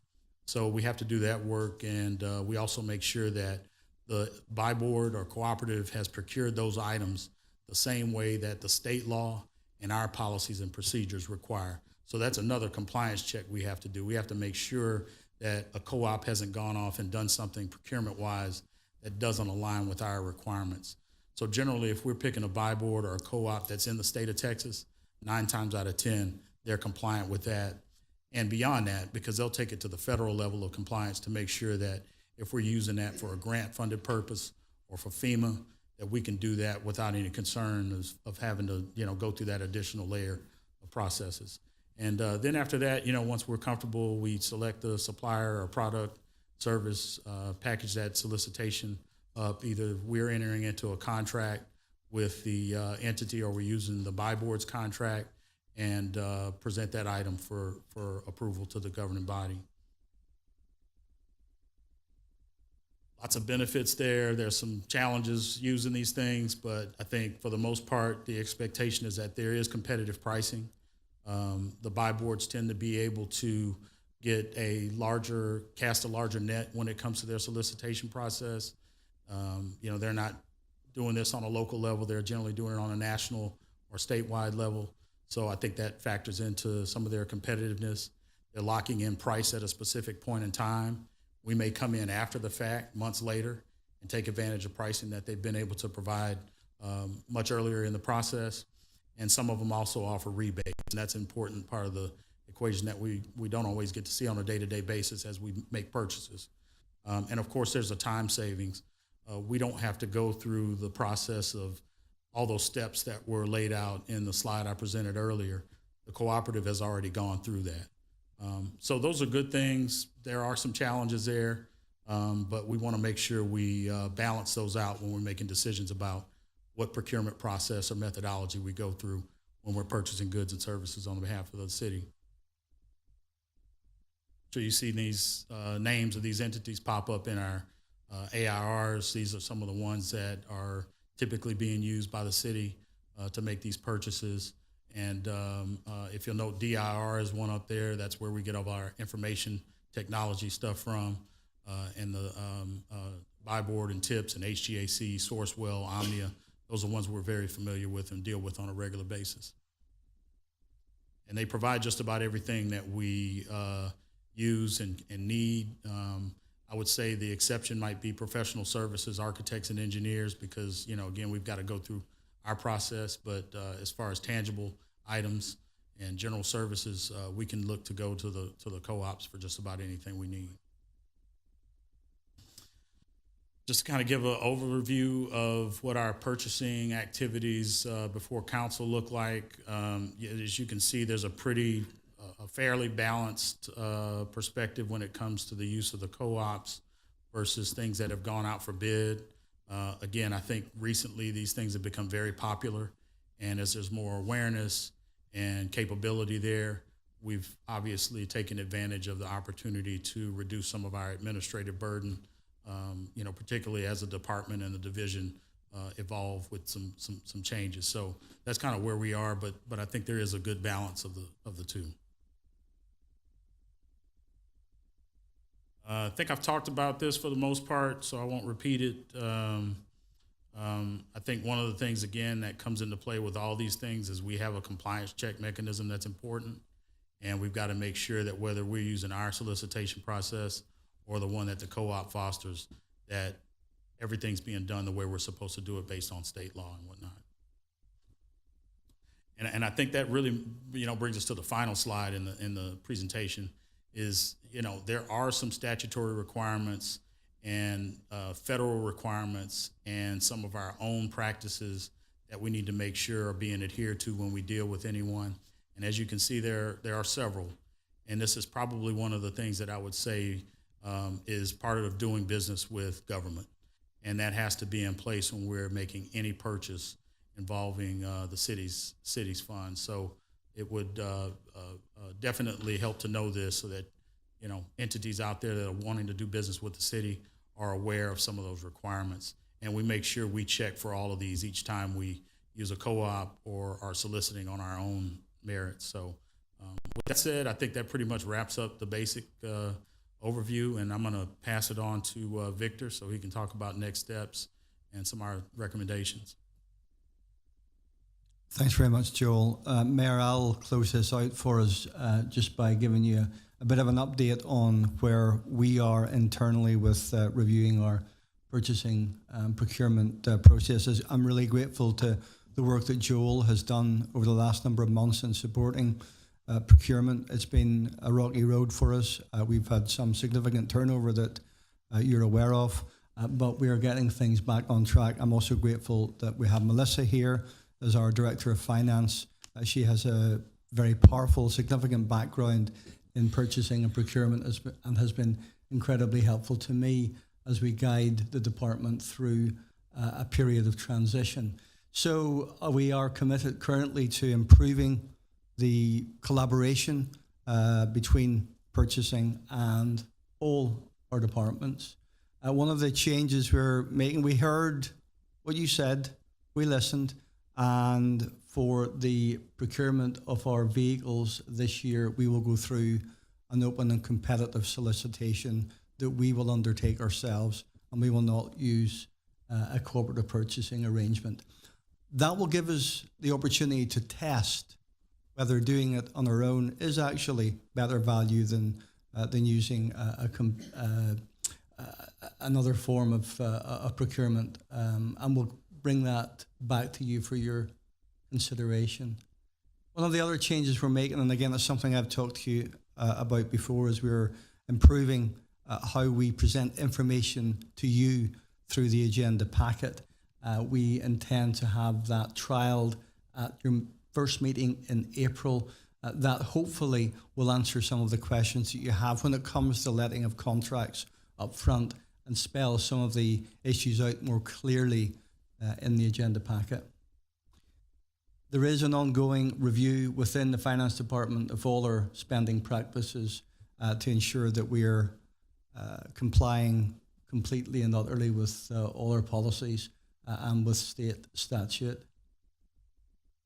So we have to do that work, and we also make sure that the buy board or cooperative has procured those items the same way that the state law and our policies and procedures require. So that's another compliance check we have to do. We have to make sure that a co-op hasn't gone off and done something procurement-wise that doesn't align with our requirements. So generally, if we're picking a buy board or a co-op that's in the state of Texas, 9 times out of 10, they're compliant with that. And beyond that, because they'll take it to the federal level of compliance to make sure that if we're using that for a grant-funded purpose or for FEMA, that we can do that without any concern of having to, go through that additional layer of processes. And then after that, once we're comfortable, we select the supplier or product, service, package that solicitation up. Either we're entering into a contract with the entity or we're using the buy board's contract and present that item for approval to the governing body. Lots of benefits there. There's some challenges using these things, but I think for the most part, the expectation is that there is competitive pricing. The buy boards tend to be able to cast a larger net when it comes to their solicitation process. They're not doing this on a local level. They're generally doing it on a national or statewide level. So I think that factors into some of their competitiveness. They're locking in price at a specific point in time. We may come in after the fact, months later, and take advantage of pricing that they've been able to provide much earlier in the process. And some of them also offer rebates, and that's an important part of the equation that we don't always get to see on a day-to-day basis as we make purchases. And of course, there's a time savings. We don't have to go through the process of all those steps that were laid out in the slide I presented earlier. The cooperative has already gone through that. So those are good things. There are some challenges there, but we want to make sure we balance those out when we're making decisions about what procurement process or methodology we go through when we're purchasing goods and services on behalf of the city. So you see these names of these entities pop up in our AIRs. These are some of the ones that are typically being used by the city to make these purchases. And if you'll note, DIR is one up there. That's where we get all our information technology stuff from. And the buy board and TIPS and HGAC, Sourcewell, Omnia, those are ones we're very familiar with and deal with on a regular basis. And they provide just about everything that we use and need. I would say the exception might be professional services, architects and engineers, because, again, we've got to go through our process. But as far as tangible items and general services, we can look to go to the co-ops for just about anything we need. Just to kind of give an overview of what our purchasing activities before council look like. As you can see, there's a fairly balanced perspective when it comes to the use of the co-ops versus things that have gone out for bid. Again, I think recently these things have become very popular, and as there's more awareness and capability there, we've obviously taken advantage of the opportunity to reduce some of our administrative burden, particularly as a department and the division evolve with some changes. So that's kind of where we are, but I think there is a good balance of the two. I think I've talked about this for the most part, so I won't repeat it. I think one of the things, again, that comes into play with all these things is we have a compliance check mechanism that's important, and we've got to make sure that whether we're using our solicitation process or the one that the co-op fosters, that everything's being done the way we're supposed to do it based on state law and whatnot. And I think that really, brings us to the final slide in the presentation is, there are some statutory requirements and federal requirements and some of our own practices that we need to make sure are being adhered to when we deal with anyone. And as you can see, there are several. And this is probably one of the things that I would say is part of doing business with government. And that has to be in place when we're making any purchase involving the city's funds. So it would definitely help to know this so that, entities out there that are wanting to do business with the city are aware of some of those requirements. And we make sure we check for all of these each time we use a co-op or are soliciting on our own merits. So with that said, I think that pretty much wraps up the basic overview, and I'm going to pass it on to Victor so he can talk about next steps and some of our recommendations. Thanks very much, Joel. Mayor, I'll close this out for us just by giving you a bit of an update on where we are internally with reviewing our purchasing procurement processes. I'm really grateful to the work that Joel has done over the last number of months in supporting procurement. It's been a rocky road for us. We've had some significant turnover that you're aware of, but we are getting things back on track. I'm also grateful that we have Melissa here as our Director of Finance. She has a very powerful, significant background in purchasing and procurement and has been incredibly helpful to me as we guide the department through a period of transition. So we are committed currently to improving the collaboration between purchasing and all our departments. One of the changes we're making, we heard what you said, we listened, and for the procurement of our vehicles this year, we will go through an open and competitive solicitation that we will undertake ourselves, and we will not use a cooperative purchasing arrangement. That will give us the opportunity to test whether doing it on our own is actually better value than using another form of procurement, and we'll bring that back to you for your consideration. One of the other changes we're making, and again, it's something I've talked to you about before, is we're improving how we present information to you through the agenda packet. We intend to have that trialed at your first meeting in April. That hopefully will answer some of the questions that you have when it comes to letting of contracts up front and spell some of the issues out more clearly in the agenda packet. There is an ongoing review within the Finance Department of all our spending practices to ensure that we are complying completely and utterly with all our policies and with state statute.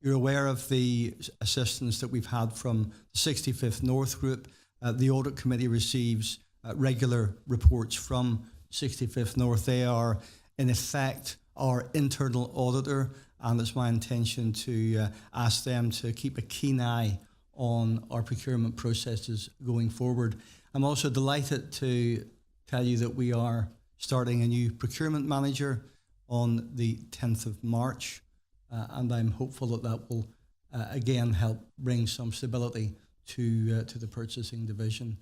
You're aware of the assistance that we've had from the 65th North Group. The Audit Committee receives regular reports from 65th North. They are, in effect, our internal auditor, and it's my intention to ask them to keep a keen eye on our procurement processes going forward. I'm also delighted to tell you that we are starting a new procurement manager on the 10th of March, and I'm hopeful that that will again help bring some stability to the purchasing division.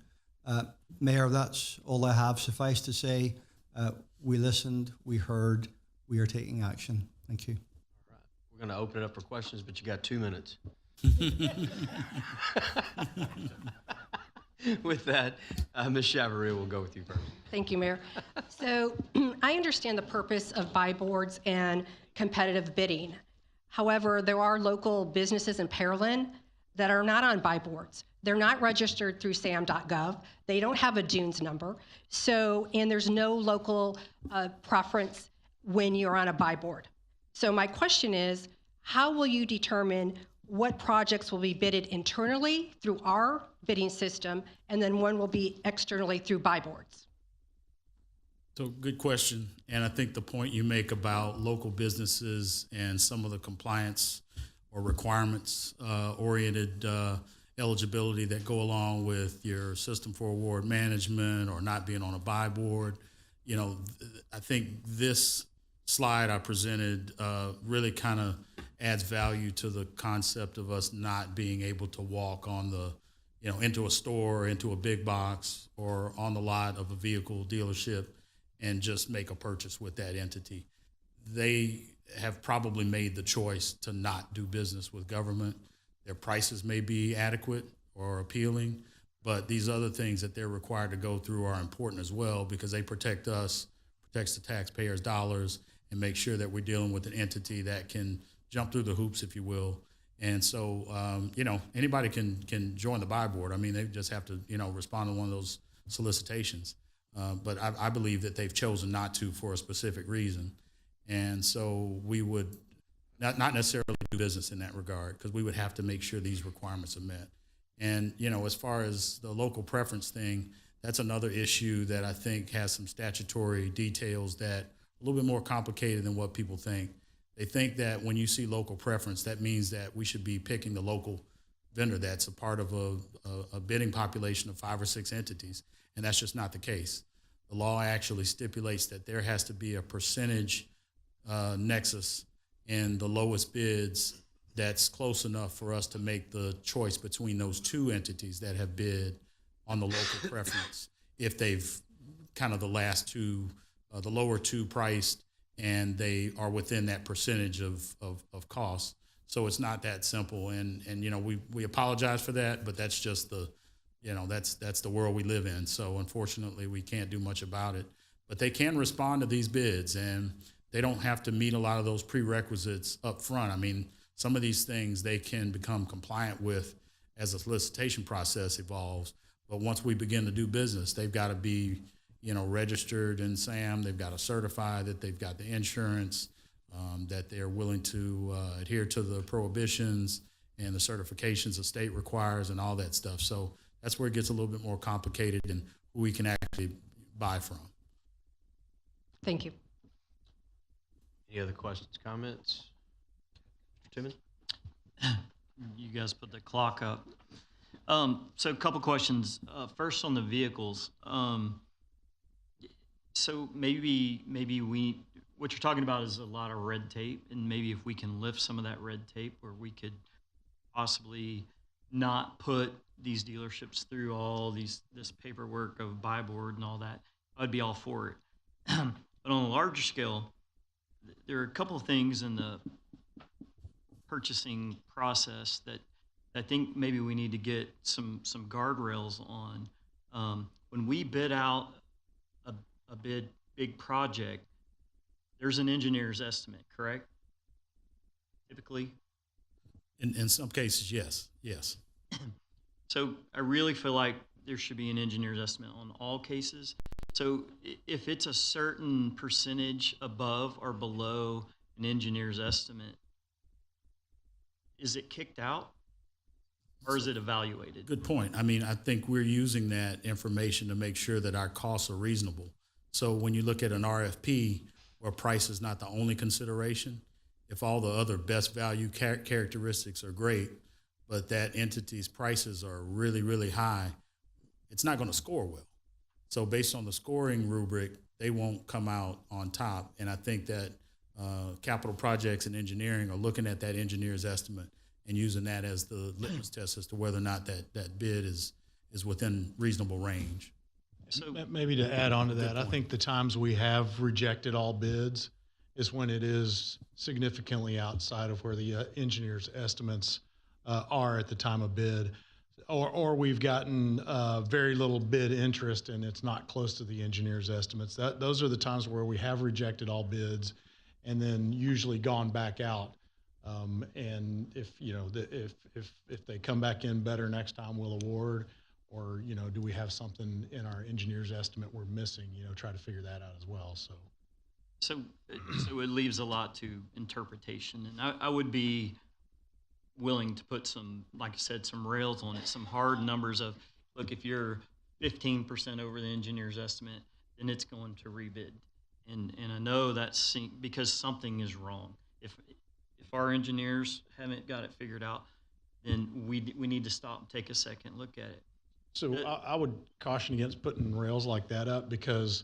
Mayor, that's all I have. Suffice to say, we listened, we heard, we are taking action. Thank you. All right. We're going to open it up for questions, but you got 2 minutes. With that, Ms. Chavaria, we'll go with you first. Thank you, Mayor. So I understand the purpose of buy boards and competitive bidding. However, there are local businesses in Pearland that are not on buy boards. They're not registered through sam.gov. They don't have a Dunes number. So, and there's no local preference when you're on a buy board. So my question is, how will you determine what projects will be bidded internally through our bidding system, and then one will be externally through buy boards? So good question. And I think the point you make about local businesses and some of the compliance or requirements oriented eligibility that go along with your system for award management or not being on a buy board, you know, I think this slide I presented really kind of adds value to the concept of us not being able to walk on the, you know, into a store, into a big box, or on the lot of a vehicle dealership and just make a purchase with that entity. They have probably made the choice to not do business with government. Their prices may be adequate or appealing, but these other things that they're required to go through are important as well, because they protect us, protects the taxpayers' dollars, and make sure that we're dealing with an entity that can jump through the hoops, if you will. And so, you know, anybody can join the buy board. I mean, they just have to, you know, respond to one of those solicitations. But I believe that they've chosen not to for a specific reason. And so we would not necessarily do business in that regard, because we would have to make sure these requirements are met. And, you know, as far as the local preference thing, that's another issue that I think has some statutory details that are a little bit more complicated than what people think. They think that when you see local preference, that means that we should be picking the local vendor that's a part of a bidding population of 5 or 6 entities, and that's just not the case. The law actually stipulates that there has to be a percentage nexus in the lowest bids that's close enough for us to make the choice between those 2 entities that have bid on the local preference, if they've kind of the last 2, the lower 2 priced, and they are within that percentage of cost. So it's not that simple. And you know, we apologize for that, but that's just the, you know, that's the world we live in. So unfortunately, we can't do much about it. But they can respond to these bids, and they don't have to meet a lot of those prerequisites up front. I mean, some of these things they can become compliant with as the solicitation process evolves. But once we begin to do business, they've got to be, you know, registered in SAM. They've got to certify that they've got the insurance, that they're willing to adhere to the prohibitions and the certifications the state requires and all that stuff. So that's where it gets a little bit more complicated and who we can actually buy from. Thank you. Any other questions, comments? Mr. Timmons? You guys put the clock up. So a couple questions. First on the vehicles. So maybe what you're talking about is a lot of red tape, and maybe if we can lift some of that red tape, where we could possibly not put these dealerships through all this paperwork of buy board and all that, I'd be all for it. But on a larger scale, there are a couple of things in the purchasing process that I think maybe we need to get some guardrails on. When we bid out a big project, there's an engineer's estimate, correct? Typically? In some cases, yes. So I really feel like there should be an engineer's estimate on all cases. So if it's a certain percentage above or below an engineer's estimate, is it kicked out or is it evaluated? Good point. I mean, I think we're using that information to make sure that our costs are reasonable. So when you look at an RFP where price is not the only consideration, if all the other best value characteristics are great, but that entity's prices are really, really high, it's not going to score well. So based on the scoring rubric, they won't come out on top. And I think that capital projects and engineering are looking at that engineer's estimate and using that as the litmus test as to whether or not that bid is within reasonable range. So Maybe to add on to Good that, I point. think the times we have rejected all bids is when it is significantly outside of where the engineer's estimates are at the time of bid, or we've gotten very little bid interest and it's not close to the engineer's estimates. Those are the times where we have rejected all bids and then usually gone back out. And if if they come back in better next time, we'll award. Or, do we have something in our engineer's estimate we're missing? Try to figure that out as well. So it leaves a lot to interpretation, and I would be willing to put some, like I said, some rails on it, some hard numbers of, look, if you're 15% over the engineer's estimate, then it's going to rebid, and I know that's because something is wrong. If our engineers haven't got it figured out, then we need to stop and take a second look at it. So I would caution against putting rails like that up because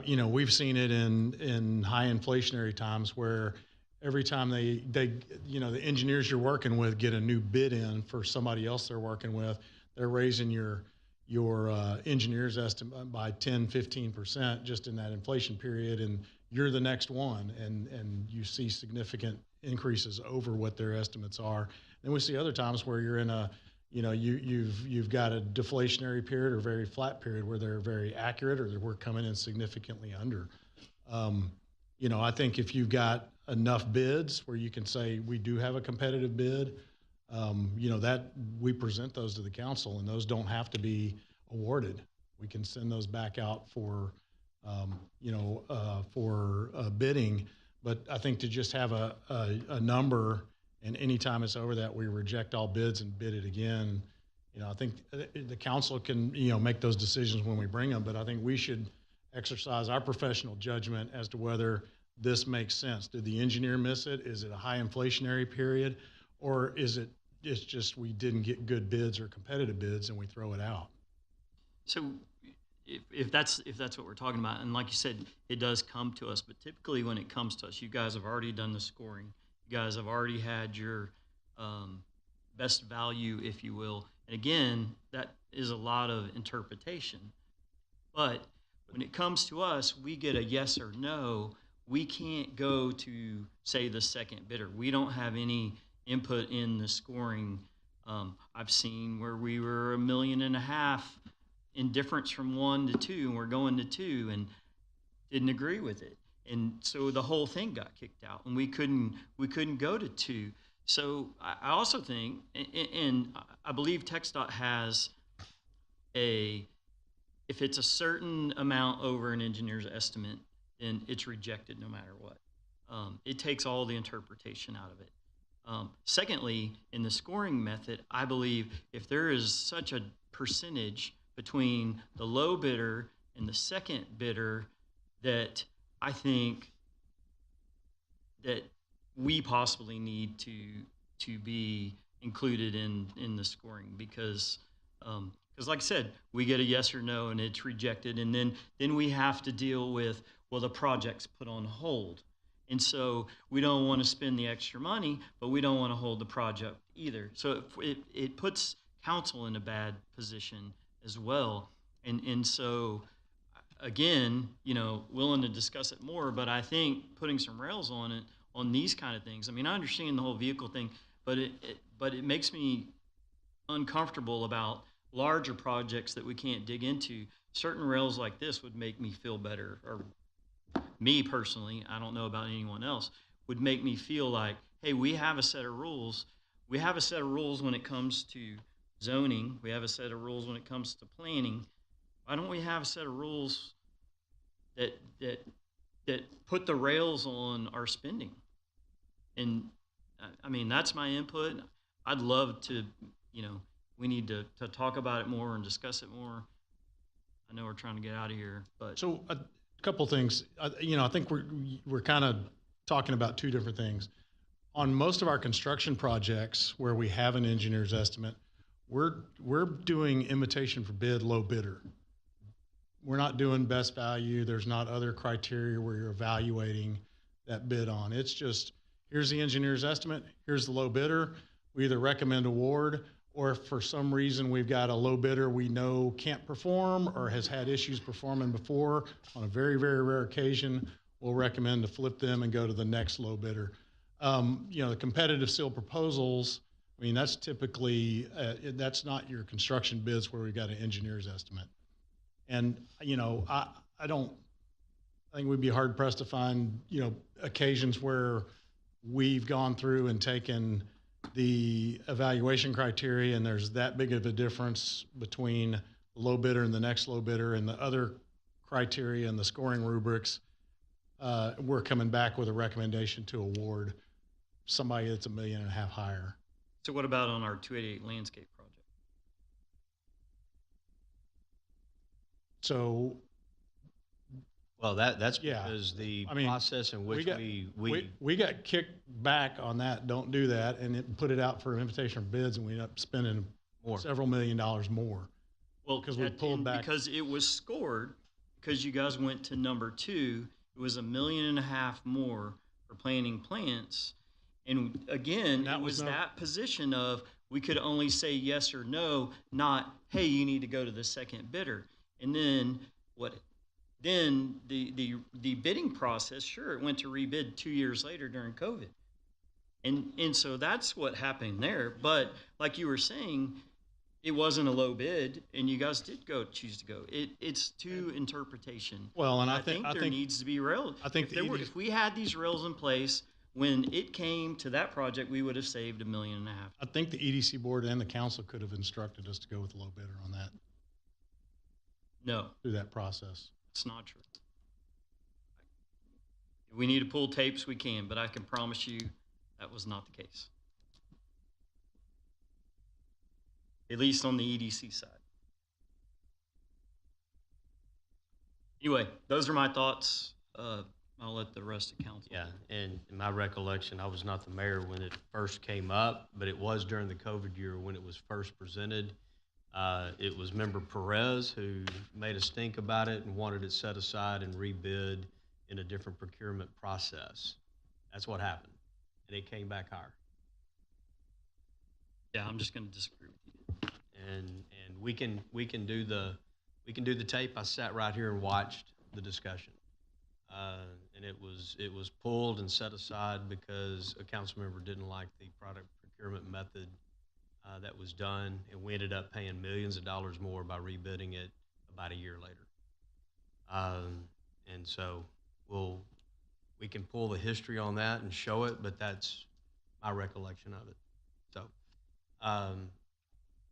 we've seen it in high inflationary times where every time they the engineers you're working with get a new bid in for somebody else they're working with, they're raising your engineer's estimate by 10-15% just in that inflation period, and you're the next one, and you see significant increases over what their estimates are. Then we see other times where you're in a you've got a deflationary period or very flat period where they're very accurate or we're coming in significantly under. I think if you've got enough bids where you can say we do have a competitive bid, that we present those to the council and those don't have to be awarded. We can send those back out for bidding. But I think to just have a number and anytime it's over that, we reject all bids and bid it again. I think the council can, make those decisions when we bring them, but I think we should exercise our professional judgment as to whether this makes sense. Did the engineer miss it? Is it a high inflationary period? Or it's just we didn't get good bids or competitive bids and we throw it out? So if that's what we're talking about, and like you said, it does come to us, but typically when it comes to us, you guys have already done the scoring. You guys have already had your best value, if you will. And again, that is a lot of interpretation. But when it comes to us, we get a yes or no. We can't go to, say, the second bidder. We don't have any input in the scoring. I've seen where we were $1.5 million in difference from 1 to 2, and we're going to 2, and didn't agree with it. And so the whole thing got kicked out, and we couldn't go to 2. So I also think, and I believe TxDOT has if it's a certain amount over an engineer's estimate, then it's rejected no matter what. It takes all the interpretation out of it. Secondly, in the scoring method, I believe if there is such a percentage between the low bidder and the second bidder, that I think that we possibly need to be included in the scoring because like I said, we get a yes or no and it's rejected, and then we have to deal with, well, the project's put on hold. And so we don't want to spend the extra money, but we don't want to hold the project either. So it puts council in a bad position as well. And so again, willing to discuss it more, but I think putting some rails on it, on these kind of things. I mean, I understand the whole vehicle thing, but it makes me uncomfortable about larger projects that we can't dig into. Certain rails like this would make me feel better, or me personally, I don't know about anyone else, would make me feel like, hey, we have a set of rules. We have a set of rules when it comes to zoning. We have a set of rules when it comes to planning. Why don't we have a set of rules that put the rails on our spending? And I mean, that's my input. I'd love to, we need to talk about it more and discuss it more. I know we're trying to get out of here, but. So a couple things, I think we're kind of talking about two different things. On most of our construction projects where we have an engineer's estimate, we're doing invitation for bid, low bidder. We're not doing best value. There's not other criteria where you're evaluating that bid on. It's just, here's the engineer's estimate, here's the low bidder. we either recommend award, or if for some reason we've got a low bidder we know can't perform or has had issues performing before, on a very, very rare occasion, we'll recommend to flip them and go to the next low bidder. The competitive sealed proposals, I mean, that's typically, that's not your construction bids where we've got an engineer's estimate. And, I think we'd be hard pressed to find, occasions where we've gone through and taken the evaluation criteria and there's that big of a difference between the low bidder and the next low bidder and the other criteria and the scoring rubrics. We're coming back with a recommendation to award somebody that's $1.5 million higher. So what about on our 288 landscape project? So, Well, that's because the process in which we got kicked back on that. Don't do that, and put it out for an invitation for bids, and we ended up spending several $1 million more. Well, because we pulled back because it was scored because you guys went to number 2. It was $1.5 million more for planting plants, and again, it was that position of we could only say yes or no, not hey, you need to go to the second bidder, and then what? Then the bidding process, sure, it went to rebid 2 years later during COVID. And so that's what happened there. But like you were saying, it wasn't a low bid, and you guys did choose to go. It's to interpretation. Well, and I think there needs to be rails. I think if we had these rails in place when it came to that project, we would have saved $1.5 million. I think the EDC board and the council could have instructed us to go with the low bidder on that. No. Through that process. It's not true. If we need to pull tapes, we can, but I can promise you that was not the case. At least on the EDC side. Anyway, those are my thoughts. I'll let the rest of council. Yeah, and in my recollection, I was not the mayor when it first came up, but it was during the COVID year when it was first presented. It was Member Perez who made a stink about it and wanted it set aside and rebid in a different procurement process. That's what happened, and it came back higher. Yeah, I'm just going to disagree with you. And we can do the tape. I sat right here and watched the discussion, and it was pulled and set aside because a council member didn't like the product procurement method that was done, and we ended up paying millions of dollars more by rebidding it about a year later. And so we can pull the history on that and show it, but that's my recollection of it. So,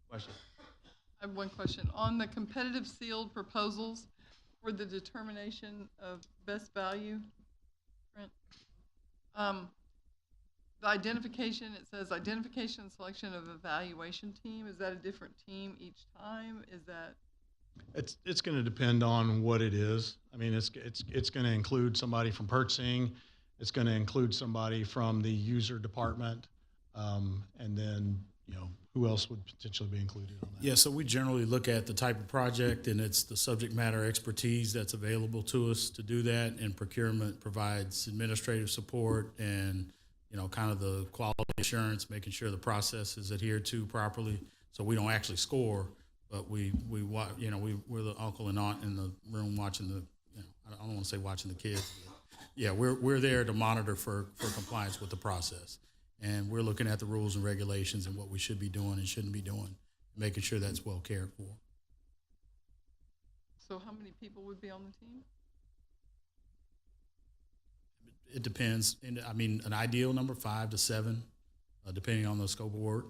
question? I have one question. On the competitive sealed proposals for the determination of best value, Brent, the identification, it says identification and selection of evaluation team. Is that a different team each time? Is that? It's going to depend on what it is. I mean, it's going to include somebody from purchasing. It's going to include somebody from the user department, and then who else would potentially be included on that? Yeah, so we generally look at the type of project, and it's the subject matter expertise that's available to us to do that, and procurement provides administrative support and kind of the quality assurance, making sure the process is adhered to properly. So we don't actually score, but we're the uncle and aunt in the room watching the, I don't want to say watching the kids. But yeah, we're there to monitor for compliance with the process. And we're looking at the rules and regulations and what we should be doing and shouldn't be doing, making sure that's well cared for. So how many people would be on the team? It depends. And I mean, an ideal number, 5 to 7, depending on the scope of work.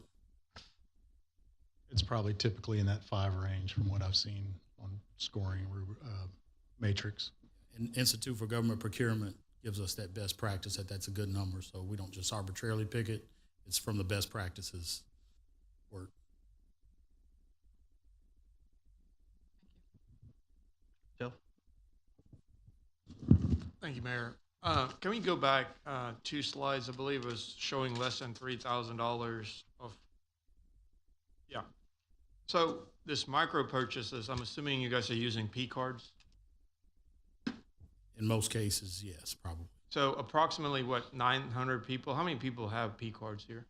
It's probably typically in that 5 range from what I've seen on scoring matrix. And Institute for Government Procurement gives us that best practice that's a good number. So we don't just arbitrarily pick it. It's from the best practices work. Joe? Thank you, Mayor. Can we go back 2 slides? I believe it was showing less than $3,000 of, yeah. So this micro purchases, I'm assuming you guys are using P cards? In most cases, yes, probably. So approximately what, 900 people? How many people have P cards here?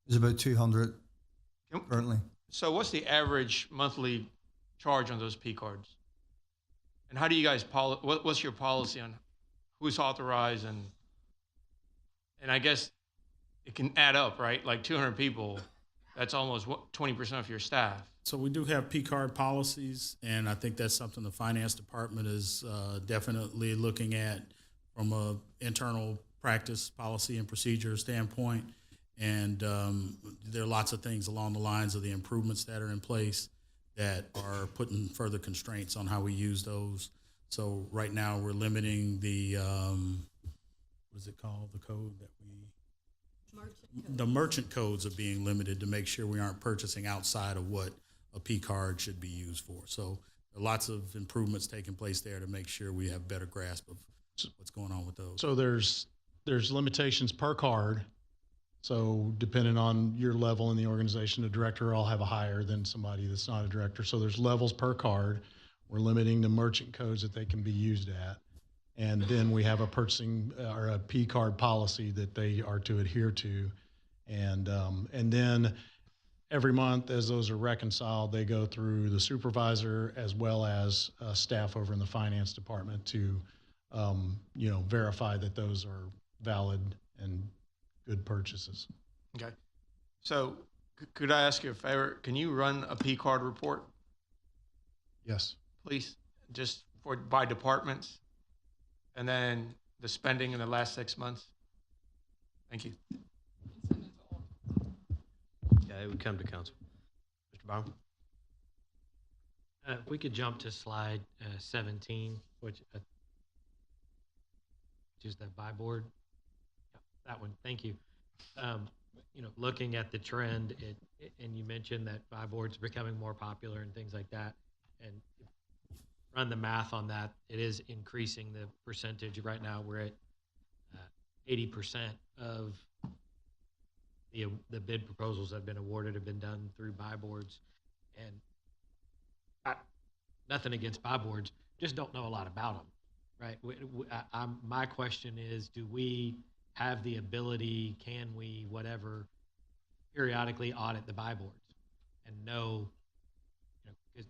There's about 200 currently. So what's the average monthly charge on those P cards? And how do you guys what's your policy on who's authorized and I guess it can add up, right? Like 200 people, that's almost 20% of your staff. So we do have P card policies, and I think that's something the finance department is definitely looking at from a internal practice, policy, and procedure standpoint. And there are lots of things along the lines of the improvements that are in place that are putting further constraints on how we use those. So right now we're limiting the what is it called? The code that the merchant codes are being limited to make sure we aren't purchasing outside of what a P card should be used for. So there are lots of improvements taking place there to make sure we have better grasp of what's going on with those. So there's limitations per card. So depending on your level in the organization, a director will have a higher than somebody that's not a director. So there's levels per card. We're limiting the merchant codes that they can be used at. And then we have a purchasing or a P card policy that they are to adhere to. And then every month as those are reconciled, they go through the supervisor as well as staff over in the finance department to, verify that those are valid and good purchases. Okay. So could I ask you a favor? Can you run a P card report, Yes. please, just by departments? And then the spending in the last 6 months? Thank you. Yeah, it would come to council. Mr. Byron? If we could jump to slide 17, which is the buy board. Yeah, that one, thank you. Looking at the trend, and you mentioned that buy boards are becoming more popular and things like that. And run the math on that, it is increasing the percentage. Right now, we're at 80% of the bid proposals that have been awarded have been done through buy boards. And nothing against buy boards, just don't know a lot about them, right? My question is, do we have the ability, can we, whatever, periodically audit the buy boards and know,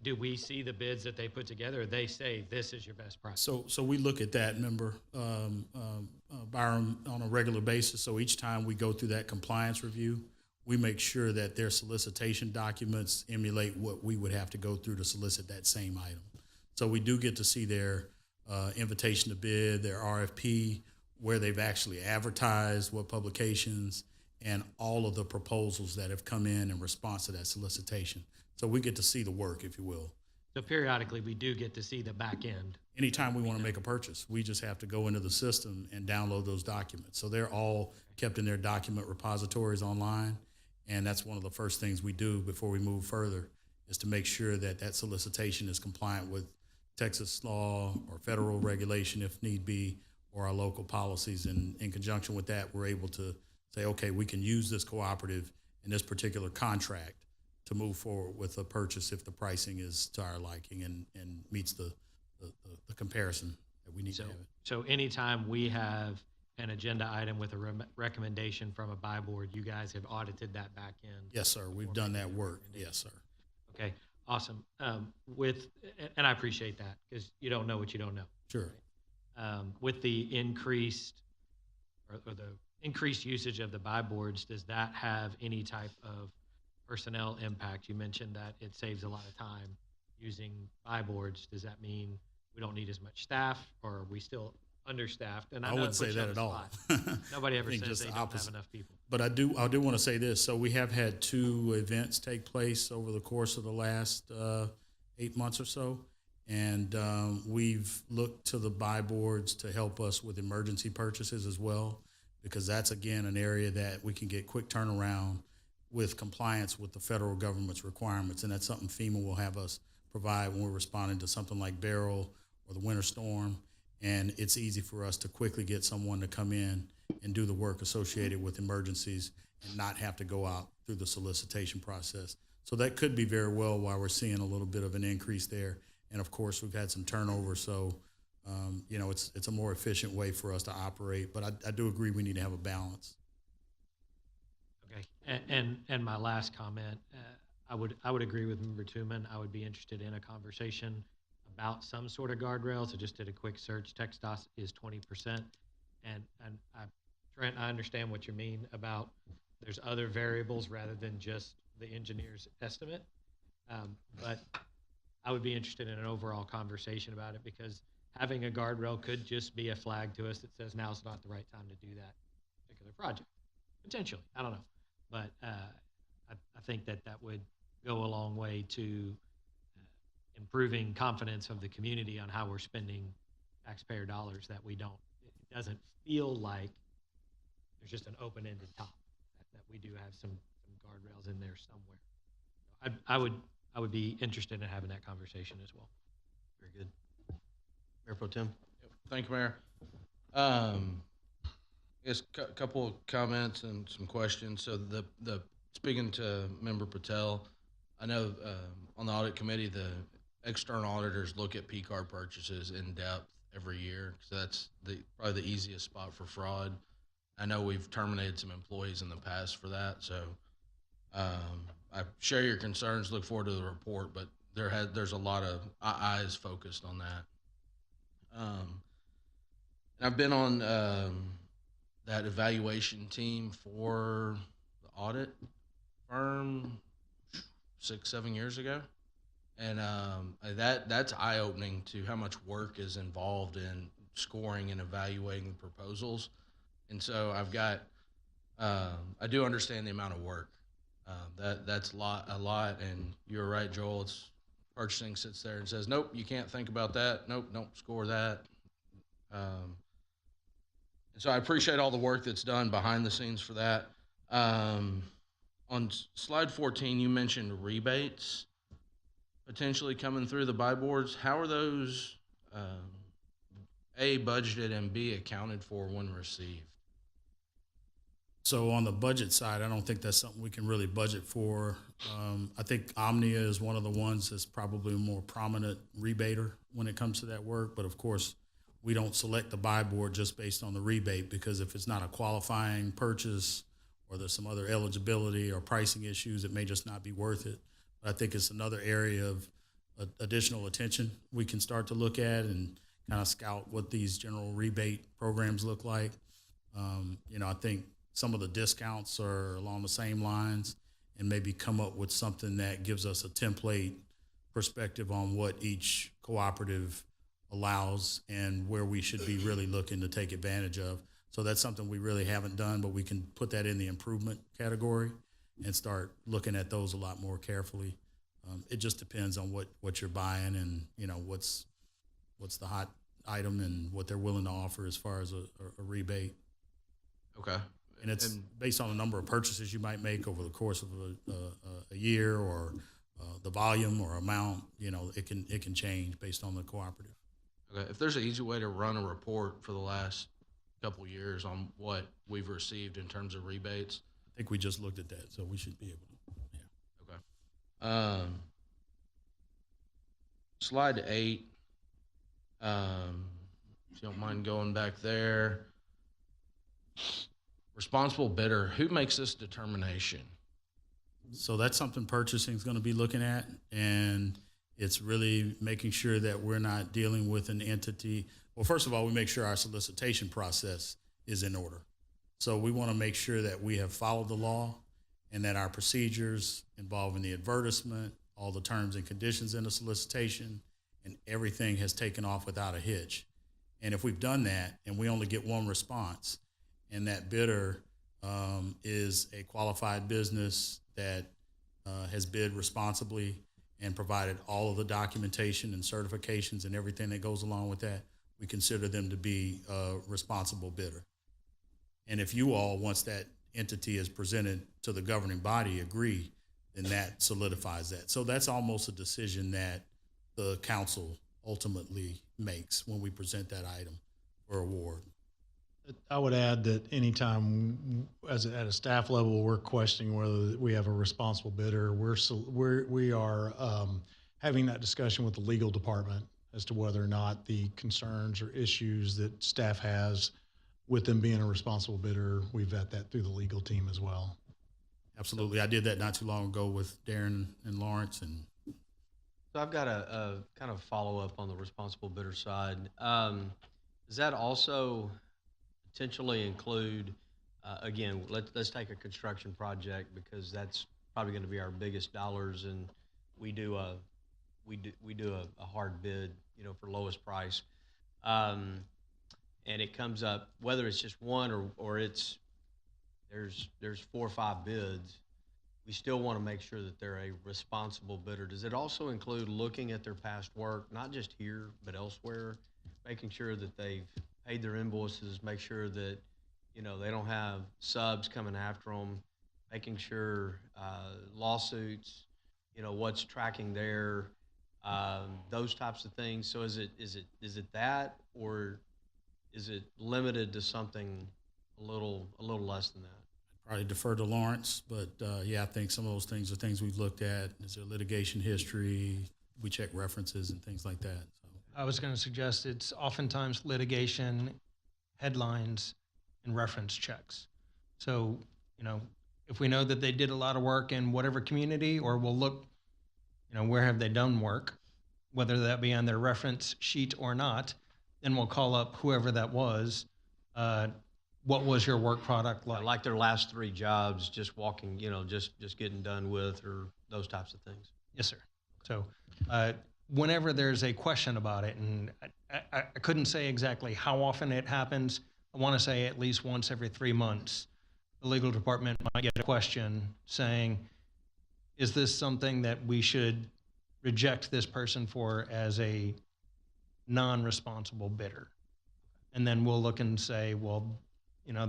do we see the bids that they put together? Or they say this is your best price. So we look at that, member Byron, on a regular basis. So each time we go through that compliance review, we make sure that their solicitation documents emulate what we would have to go through to solicit that same item. So we do get to see their invitation to bid, their RFP, where they've actually advertised, what publications, and all of the proposals that have come in response to that solicitation. So we get to see the work, if you will. So periodically, we do get to see the back end. Anytime we want to make a purchase, we just have to go into the system and download those documents. So they're all kept in their document repositories online. And that's one of the first things we do before we move further, is to make sure that that solicitation is compliant with Texas law or federal regulation if need be, or our local policies. And in conjunction with that, we're able to say, okay, we can use this cooperative in this particular contract to move forward with a purchase if the pricing is to our liking and meets the comparison that we need to have. So anytime we have an agenda item with a recommendation from a buy board, you guys have audited that back end? Yes, sir. We've done that work. Yes, sir. Okay, awesome. And I appreciate that, because you don't know what you don't know. Sure. Right? With the increased or the increased usage of the buy boards, does that have any type of personnel impact? You mentioned that it saves a lot of time using buy boards. Does that mean we don't need as much staff, or are we still understaffed? And I know wouldn't it puts say you on that the at all. spot. Nobody ever I think says just they the don't have opposite. enough people. But I do want to say this. So we have had 2 events take place over the course of the last 8 months or so. And we've looked to the buy boards to help us with emergency purchases as well, because that's, again, an area that we can get quick turnaround with compliance with the federal government's requirements. And that's something FEMA will have us provide when we're responding to something like Beryl or the winter storm. And it's easy for us to quickly get someone to come in and do the work associated with emergencies and not have to go out through the solicitation process. So that could be very well why we're seeing a little bit of an increase there. And of course, we've had some turnover. So, it's a more efficient way for us to operate. But I do agree we need to have a balance. Okay, and my last comment, I would agree with Member Tooman. I would be interested in a conversation about some sort of guardrails. I just did a quick search. TxDOT is 20%, and Trent, I understand what you mean about there's other variables rather than just the engineer's estimate. But I would be interested in an overall conversation about it, because having a guardrail could just be a flag to us that says now's not the right time to do that particular project. Potentially, I don't know. But I think that would go a long way to improving confidence of the community on how we're spending taxpayer dollars, that it doesn't feel like there's just an open-ended top, that we do have some guardrails in there somewhere. I would be interested in having that conversation as well. Very good. Mayor Pro Tem. Thank you, Mayor. I guess a couple of comments and some questions. So the speaking to Member Patel, I know on the audit committee, the external auditors look at P-card purchases in depth every year. So that's probably the easiest spot for fraud. I know we've terminated some employees in the past for that. So I share your concerns, look forward to the report, but there's a lot of eyes focused on that. I've been on that evaluation team for the audit firm 6-7 years ago, and that's eye-opening to how much work is involved in scoring and evaluating the proposals. And so I do understand the amount of work. That's a lot, and you're right, Joel. It's purchasing sits there and says, nope, you can't think about that. Nope, don't score that. And so I appreciate all the work that's done behind the scenes for that. On slide 14, you mentioned rebates potentially coming through the buy boards. How are those A, budgeted, and B, accounted for when received? So on the budget side, I don't think that's something we can really budget for. I think Omnia is one of the ones that's probably a more prominent rebater when it comes to that work. But of course, we don't select the buy board just based on the rebate, because if it's not a qualifying purchase or there's some other eligibility or pricing issues, it may just not be worth it. But I think it's another area of additional attention we can start to look at and kind of scout what these general rebate programs look like. I think some of the discounts are along the same lines, and maybe come up with something that gives us a template perspective on what each cooperative allows and where we should be really looking to take advantage of. So that's something we really haven't done, but we can put that in the improvement category and start looking at those a lot more carefully. It just depends on what you're buying and what's the hot item and what they're willing to offer as far as a rebate. Okay. And it's based on the number of purchases you might make over the course of a year, or the volume or amount. It can change based on the cooperative. Okay. If there's an easy way to run a report for the last couple years on what we've received in terms of rebates. I think we just looked at that, so we should be able to. Yeah. Okay. Slide 8. If you don't mind going back there. Responsible bidder, who makes this determination? So that's something purchasing is going to be looking at, and it's really making sure that we're not dealing with an entity. Well, first of all, we make sure our solicitation process is in order. So we want to make sure that we have followed the law and that our procedures involving the advertisement, all the terms and conditions in the solicitation, and everything has taken off without a hitch. And if we've done that and we only get one response, and that bidder is a qualified business that has bid responsibly and provided all of the documentation and certifications and everything that goes along with that, we consider them to be a responsible bidder. And if you all, once that entity is presented to the governing body, agree, then that solidifies that. So that's almost a decision that the council ultimately makes when we present that item for award. I would add that anytime, at a staff level, we're questioning whether we have a responsible bidder, we are having that discussion with the legal department as to whether or not the concerns or issues that staff has with them being a responsible bidder, we vet that through the legal team as well. Absolutely. I did that not too long ago with Darren and Lawrence. And So I've got a kind of follow-up on the responsible bidder side. Does that also potentially include, again, let's take a construction project because that's probably going to be our biggest dollars, and we do a hard bid, for lowest price, and it comes up whether it's just one or there's 4 or 5 bids. We still want to make sure that they're a responsible bidder. Does it also include looking at their past work, not just here, but elsewhere, making sure that they've paid their invoices, make sure that, they don't have subs coming after them, making sure lawsuits, what's tracking there, those types of things. So is it that, or is it limited to something a little less than that? probably defer to Lawrence, but yeah, I think some of those things are things we've looked at. Is there litigation history? We check references and things like that. So. I was going to suggest it's oftentimes litigation, headlines, and reference checks. So, if we know that they did a lot of work in whatever community, or we'll look, where have they done work, whether that be on their reference sheet or not, then we'll call up whoever that was. What was your work product like? Like their last 3 jobs, just walking, just getting done with, or those types of things. Yes, sir. So whenever there's a question about it, and I couldn't say exactly how often it happens, I want to say at least once every 3 months, the legal department might get a question saying, is this something that we should reject this person for as a non-responsible bidder? And then we'll look and say, well,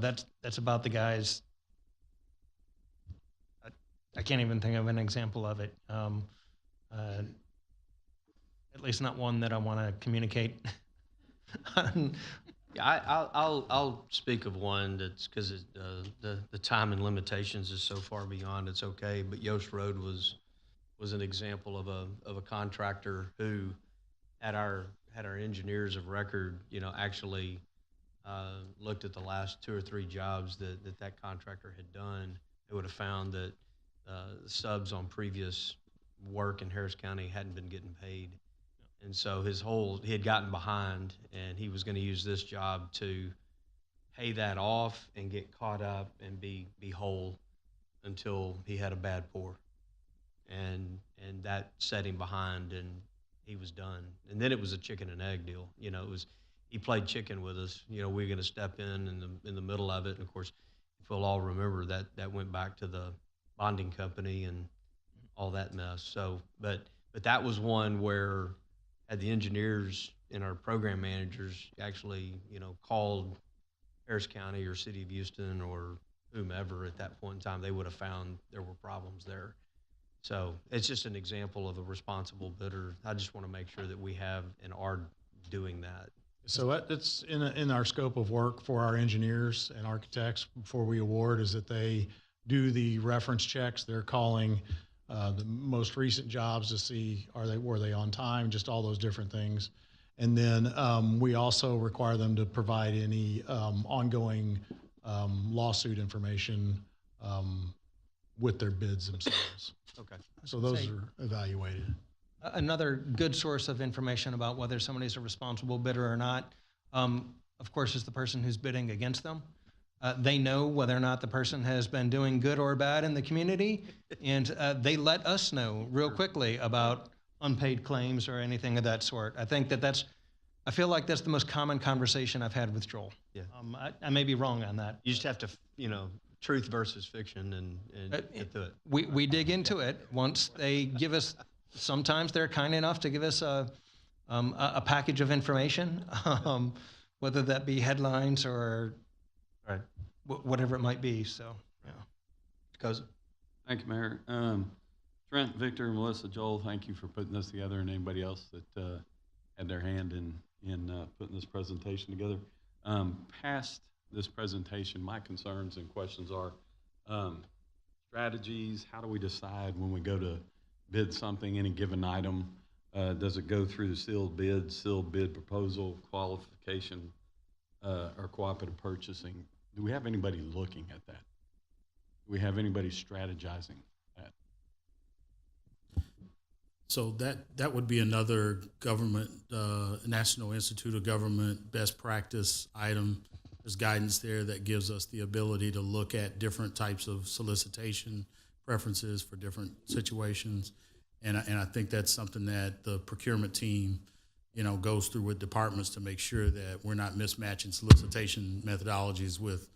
that's about the guys. I can't even think of an example of it. At least not one that I want to communicate. Yeah, I'll speak of one that's because the time and limitations is so far beyond. It's okay, but Yost Road was an example of a contractor who had our engineers of record, actually looked at the last 2 or 3 jobs that contractor had done. They would have found that the subs on previous work in Harris County hadn't been getting paid. And so he had gotten behind, and he was going to use this job to pay that off and get caught up and be whole until he had a bad pour. And that set him behind, and he was done. And then it was a chicken and egg deal. He played chicken with us. We were going to step in the middle of it. And of course, if we'll all remember that went back to the bonding company and all that mess. So, but that was one where had the engineers and our program managers actually, called Harris County or City of Houston or whomever at that point in time, they would have found there were problems there. So it's just an example of a responsible bidder. I just want to make sure that we have and are doing that. So it's in our scope of work for our engineers and architects before we award is that they do the reference checks. They're calling the most recent jobs to see were they on time, just all those different things. And then we also require them to provide any ongoing lawsuit information with their bids themselves. Okay. So those are evaluated. Another good source of information about whether somebody's a responsible bidder or not, of course, is the person who's bidding against them. They know whether or not the person has been doing good or bad in the community, and they let us know real quickly about unpaid claims or anything of that sort. I think I feel like that's the most common conversation I've had with Joel. Yeah. I may be wrong on that. You just have to, truth versus fiction and get to it. We dig into it once they give us. Sometimes they're kind enough to give us a package of information, whether that be headlines or right. Whatever it might be. So, yeah. Cousin. Thank you, Mayor. Trent, Victor, Melissa, Joel, thank you for putting this together, and anybody else that had their hand in putting this presentation together. Past this presentation, my concerns and questions are strategies. How do we decide when we go to bid something, any given item? Does it go through the sealed bid proposal, qualification, or cooperative purchasing? Do we have anybody looking at that? Do we have anybody strategizing that? So that would be another government, National Institute of Government best practice item. There's guidance there that gives us the ability to look at different types of solicitation preferences for different situations. And I think that's something that the procurement team, goes through with departments to make sure that we're not mismatching solicitation methodologies with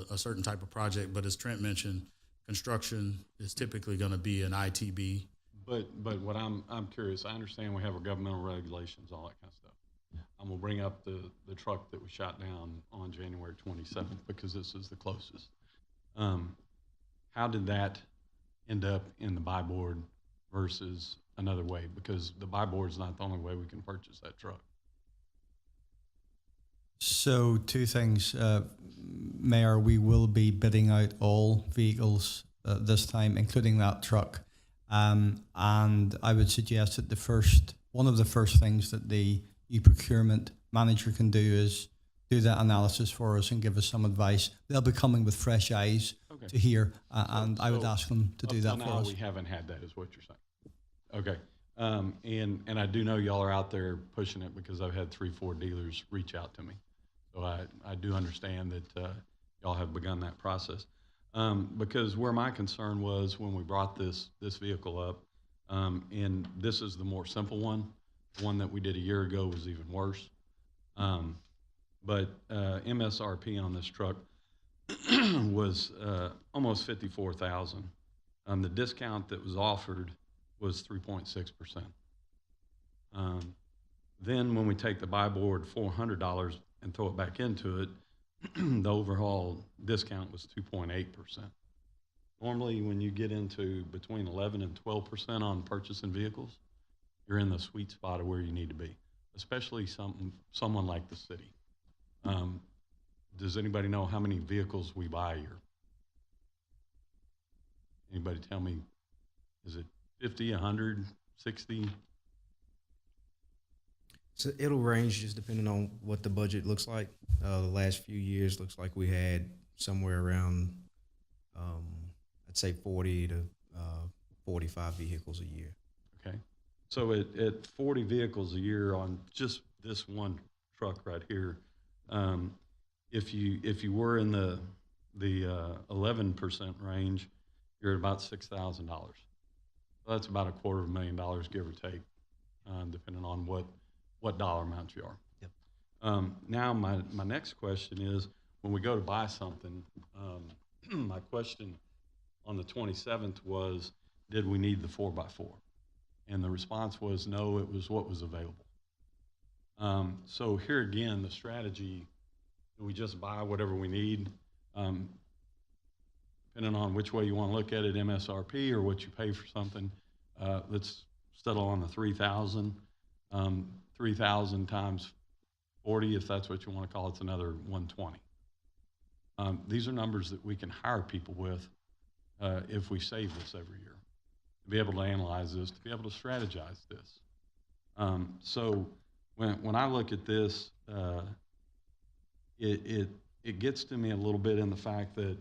a certain type of project. But as Trent mentioned, construction is typically going to be an ITB. But what I'm curious, I understand we have our governmental regulations, all that kind of stuff. I'm gonna bring up the truck that was shot down on January 27th because this is the closest. How did that end up in the buy board versus another way? Because the buy board is not the only way we can purchase that truck. So two things, Mayor, we will be bidding out all vehicles this time, including that truck. And I would suggest that one of the first things that the e-procurement manager can do is do that analysis for us and give us some advice. They'll be coming with fresh eyes to hear, and I would ask them to do that for us. We haven't had that, is what you're saying. Okay. And I do know y'all are out there pushing it because I've had 3-4 dealers reach out to me. So I do understand that y'all have begun that process. Because where my concern was when we brought this vehicle up, and this is the more simple one. The one that we did a year ago was even worse. But MSRP on this truck was almost $54,000. The discount that was offered was 3.6%. Then when we take the buy board $400 and throw it back into it, the overall discount was 2.8%. Normally, when you get into between 11 and 12% on purchasing vehicles, you're in the sweet spot of where you need to be, especially someone like the city. Does anybody know how many vehicles we buy a year? Anybody tell me, is it 50, 100, 60? So it'll range just depending on what the budget looks like. The last few years looks like we had somewhere around, I'd say 40 to 45 vehicles a year. Okay. So at 40 vehicles a year on just this one truck right here, if you were in the 11% range, you're at about $6,000. So that's about $250,000, give or take, depending on what dollar amount you are. Yep. Now my next question is, when we go to buy something, my question on the 27th was, did we need the 4x4? And the response was no, it was what was available. So here again, the strategy, do we just buy whatever we need? Depending on which way you want to look at it, MSRP or what you pay for something, let's settle on the 3,000. 3,000 times 40, if that's what you want to call it, it's another 120. These are numbers that we can hire people with if we save this every year, to be able to analyze this, to be able to strategize this. So when I look at this, it gets to me a little bit in the fact that,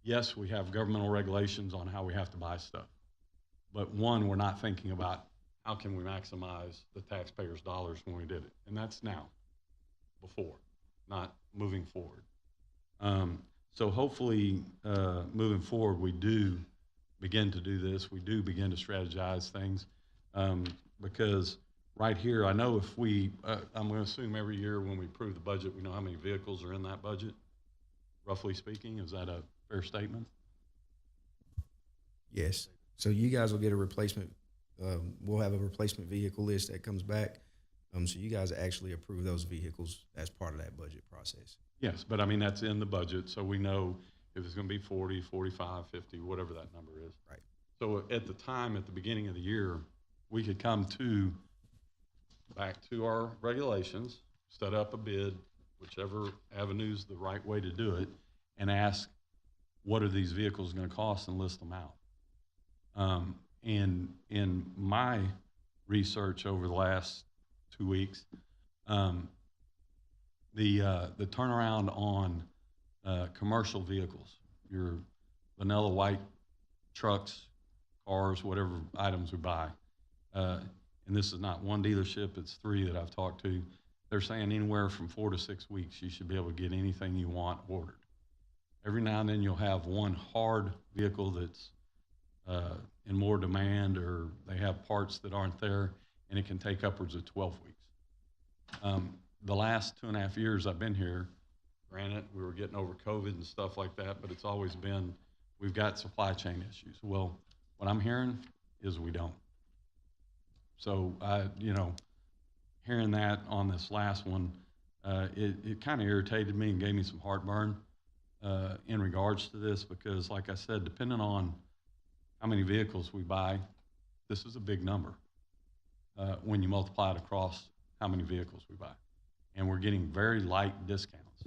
yes, we have governmental regulations on how we have to buy stuff. But one, we're not thinking about how can we maximize the taxpayers' dollars when we did it. And that's now, before, not moving forward. So hopefully, moving forward, we do begin to do this. We do begin to strategize things. Because right here, I know if we, I'm going to assume every year when we approve the budget, we know how many vehicles are in that budget, roughly speaking. Is that a fair statement? Yes. So you guys will get a replacement. We'll have a replacement vehicle list that comes back. So you guys actually approve those vehicles as part of that budget process. Yes, but I mean, that's in the budget, so we know if it's going to be 40, 45, 50, whatever that number is. Right. So at the time, at the beginning of the year, we could come back to our regulations, set up a bid, whichever avenue's the right way to do it, and ask, what are these vehicles going to cost, and list them out. And in my research over the last 2 weeks, the turnaround on commercial vehicles, your vanilla white trucks, cars, whatever items we buy. And this is not one dealership, it's 3 that I've talked to. They're saying anywhere from 4 to 6 weeks, you should be able to get anything you want ordered. Every now and then you'll have one hard vehicle that's in more demand, or they have parts that aren't there, and it can take upwards of 12 weeks. The last 2.5 years I've been here, granted, we were getting over COVID and stuff like that, but it's always been, we've got supply chain issues. Well, what I'm hearing is we don't. So hearing that on this last one, it kind of irritated me and gave me some heartburn in regards to this, because like I said, depending on how many vehicles we buy, this is a big number when you multiply it across how many vehicles we buy. And we're getting very light discounts.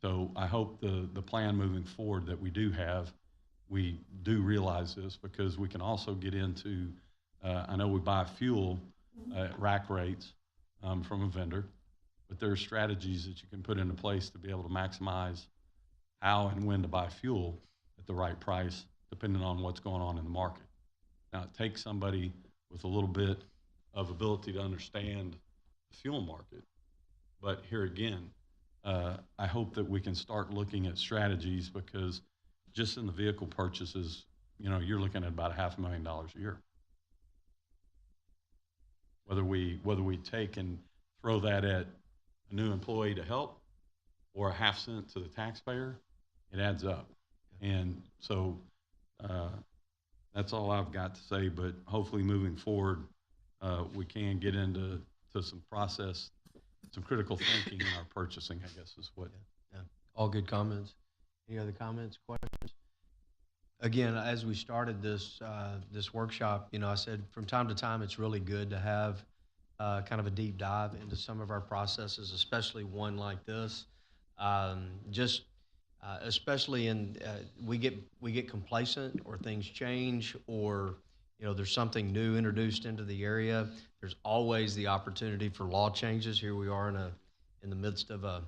So I hope the plan moving forward that we do have, we do realize this, because we can also get into, I know we buy fuel at rack rates from a vendor, but there are strategies that you can put into place to be able to maximize how and when to buy fuel at the right price, depending on what's going on in the market. Now, it takes somebody with a little bit of ability to understand the fuel market, but here again, I hope that we can start looking at strategies, because just in the vehicle purchases, you're looking at about $500,000 a year. Whether we take and throw that at a new employee to help, or a 0.5 cent to the taxpayer, it adds up. And so that's all I've got to say, but hopefully moving forward, we can get into some process, some critical thinking in our purchasing, I guess is what. Yeah. All good comments. Any other comments, questions? Again, as we started this workshop, I said from time to time it's really good to have kind of a deep dive into some of our processes, especially one like this. Especially in we get complacent, or things change, or there's something new introduced into the area. There's always the opportunity for law changes. Here we are in the midst of a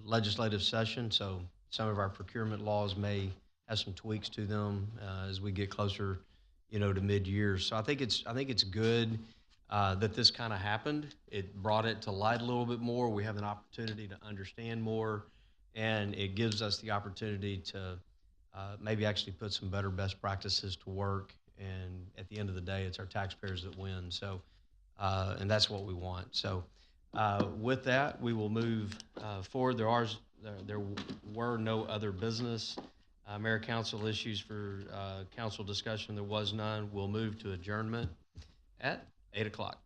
legislative session, so some of our procurement laws may have some tweaks to them as we get closer, to mid-year. So I think it's good that this kind of happened. It brought it to light a little bit more. We have an opportunity to understand more, and it gives us the opportunity to maybe actually put some better best practices to work. And at the end of the day, it's our taxpayers that win. So, and that's what we want. So, with that, we will move forward. There were no other business. Mayor, council issues for council discussion. There was none. We'll move to adjournment at 8 o'clock.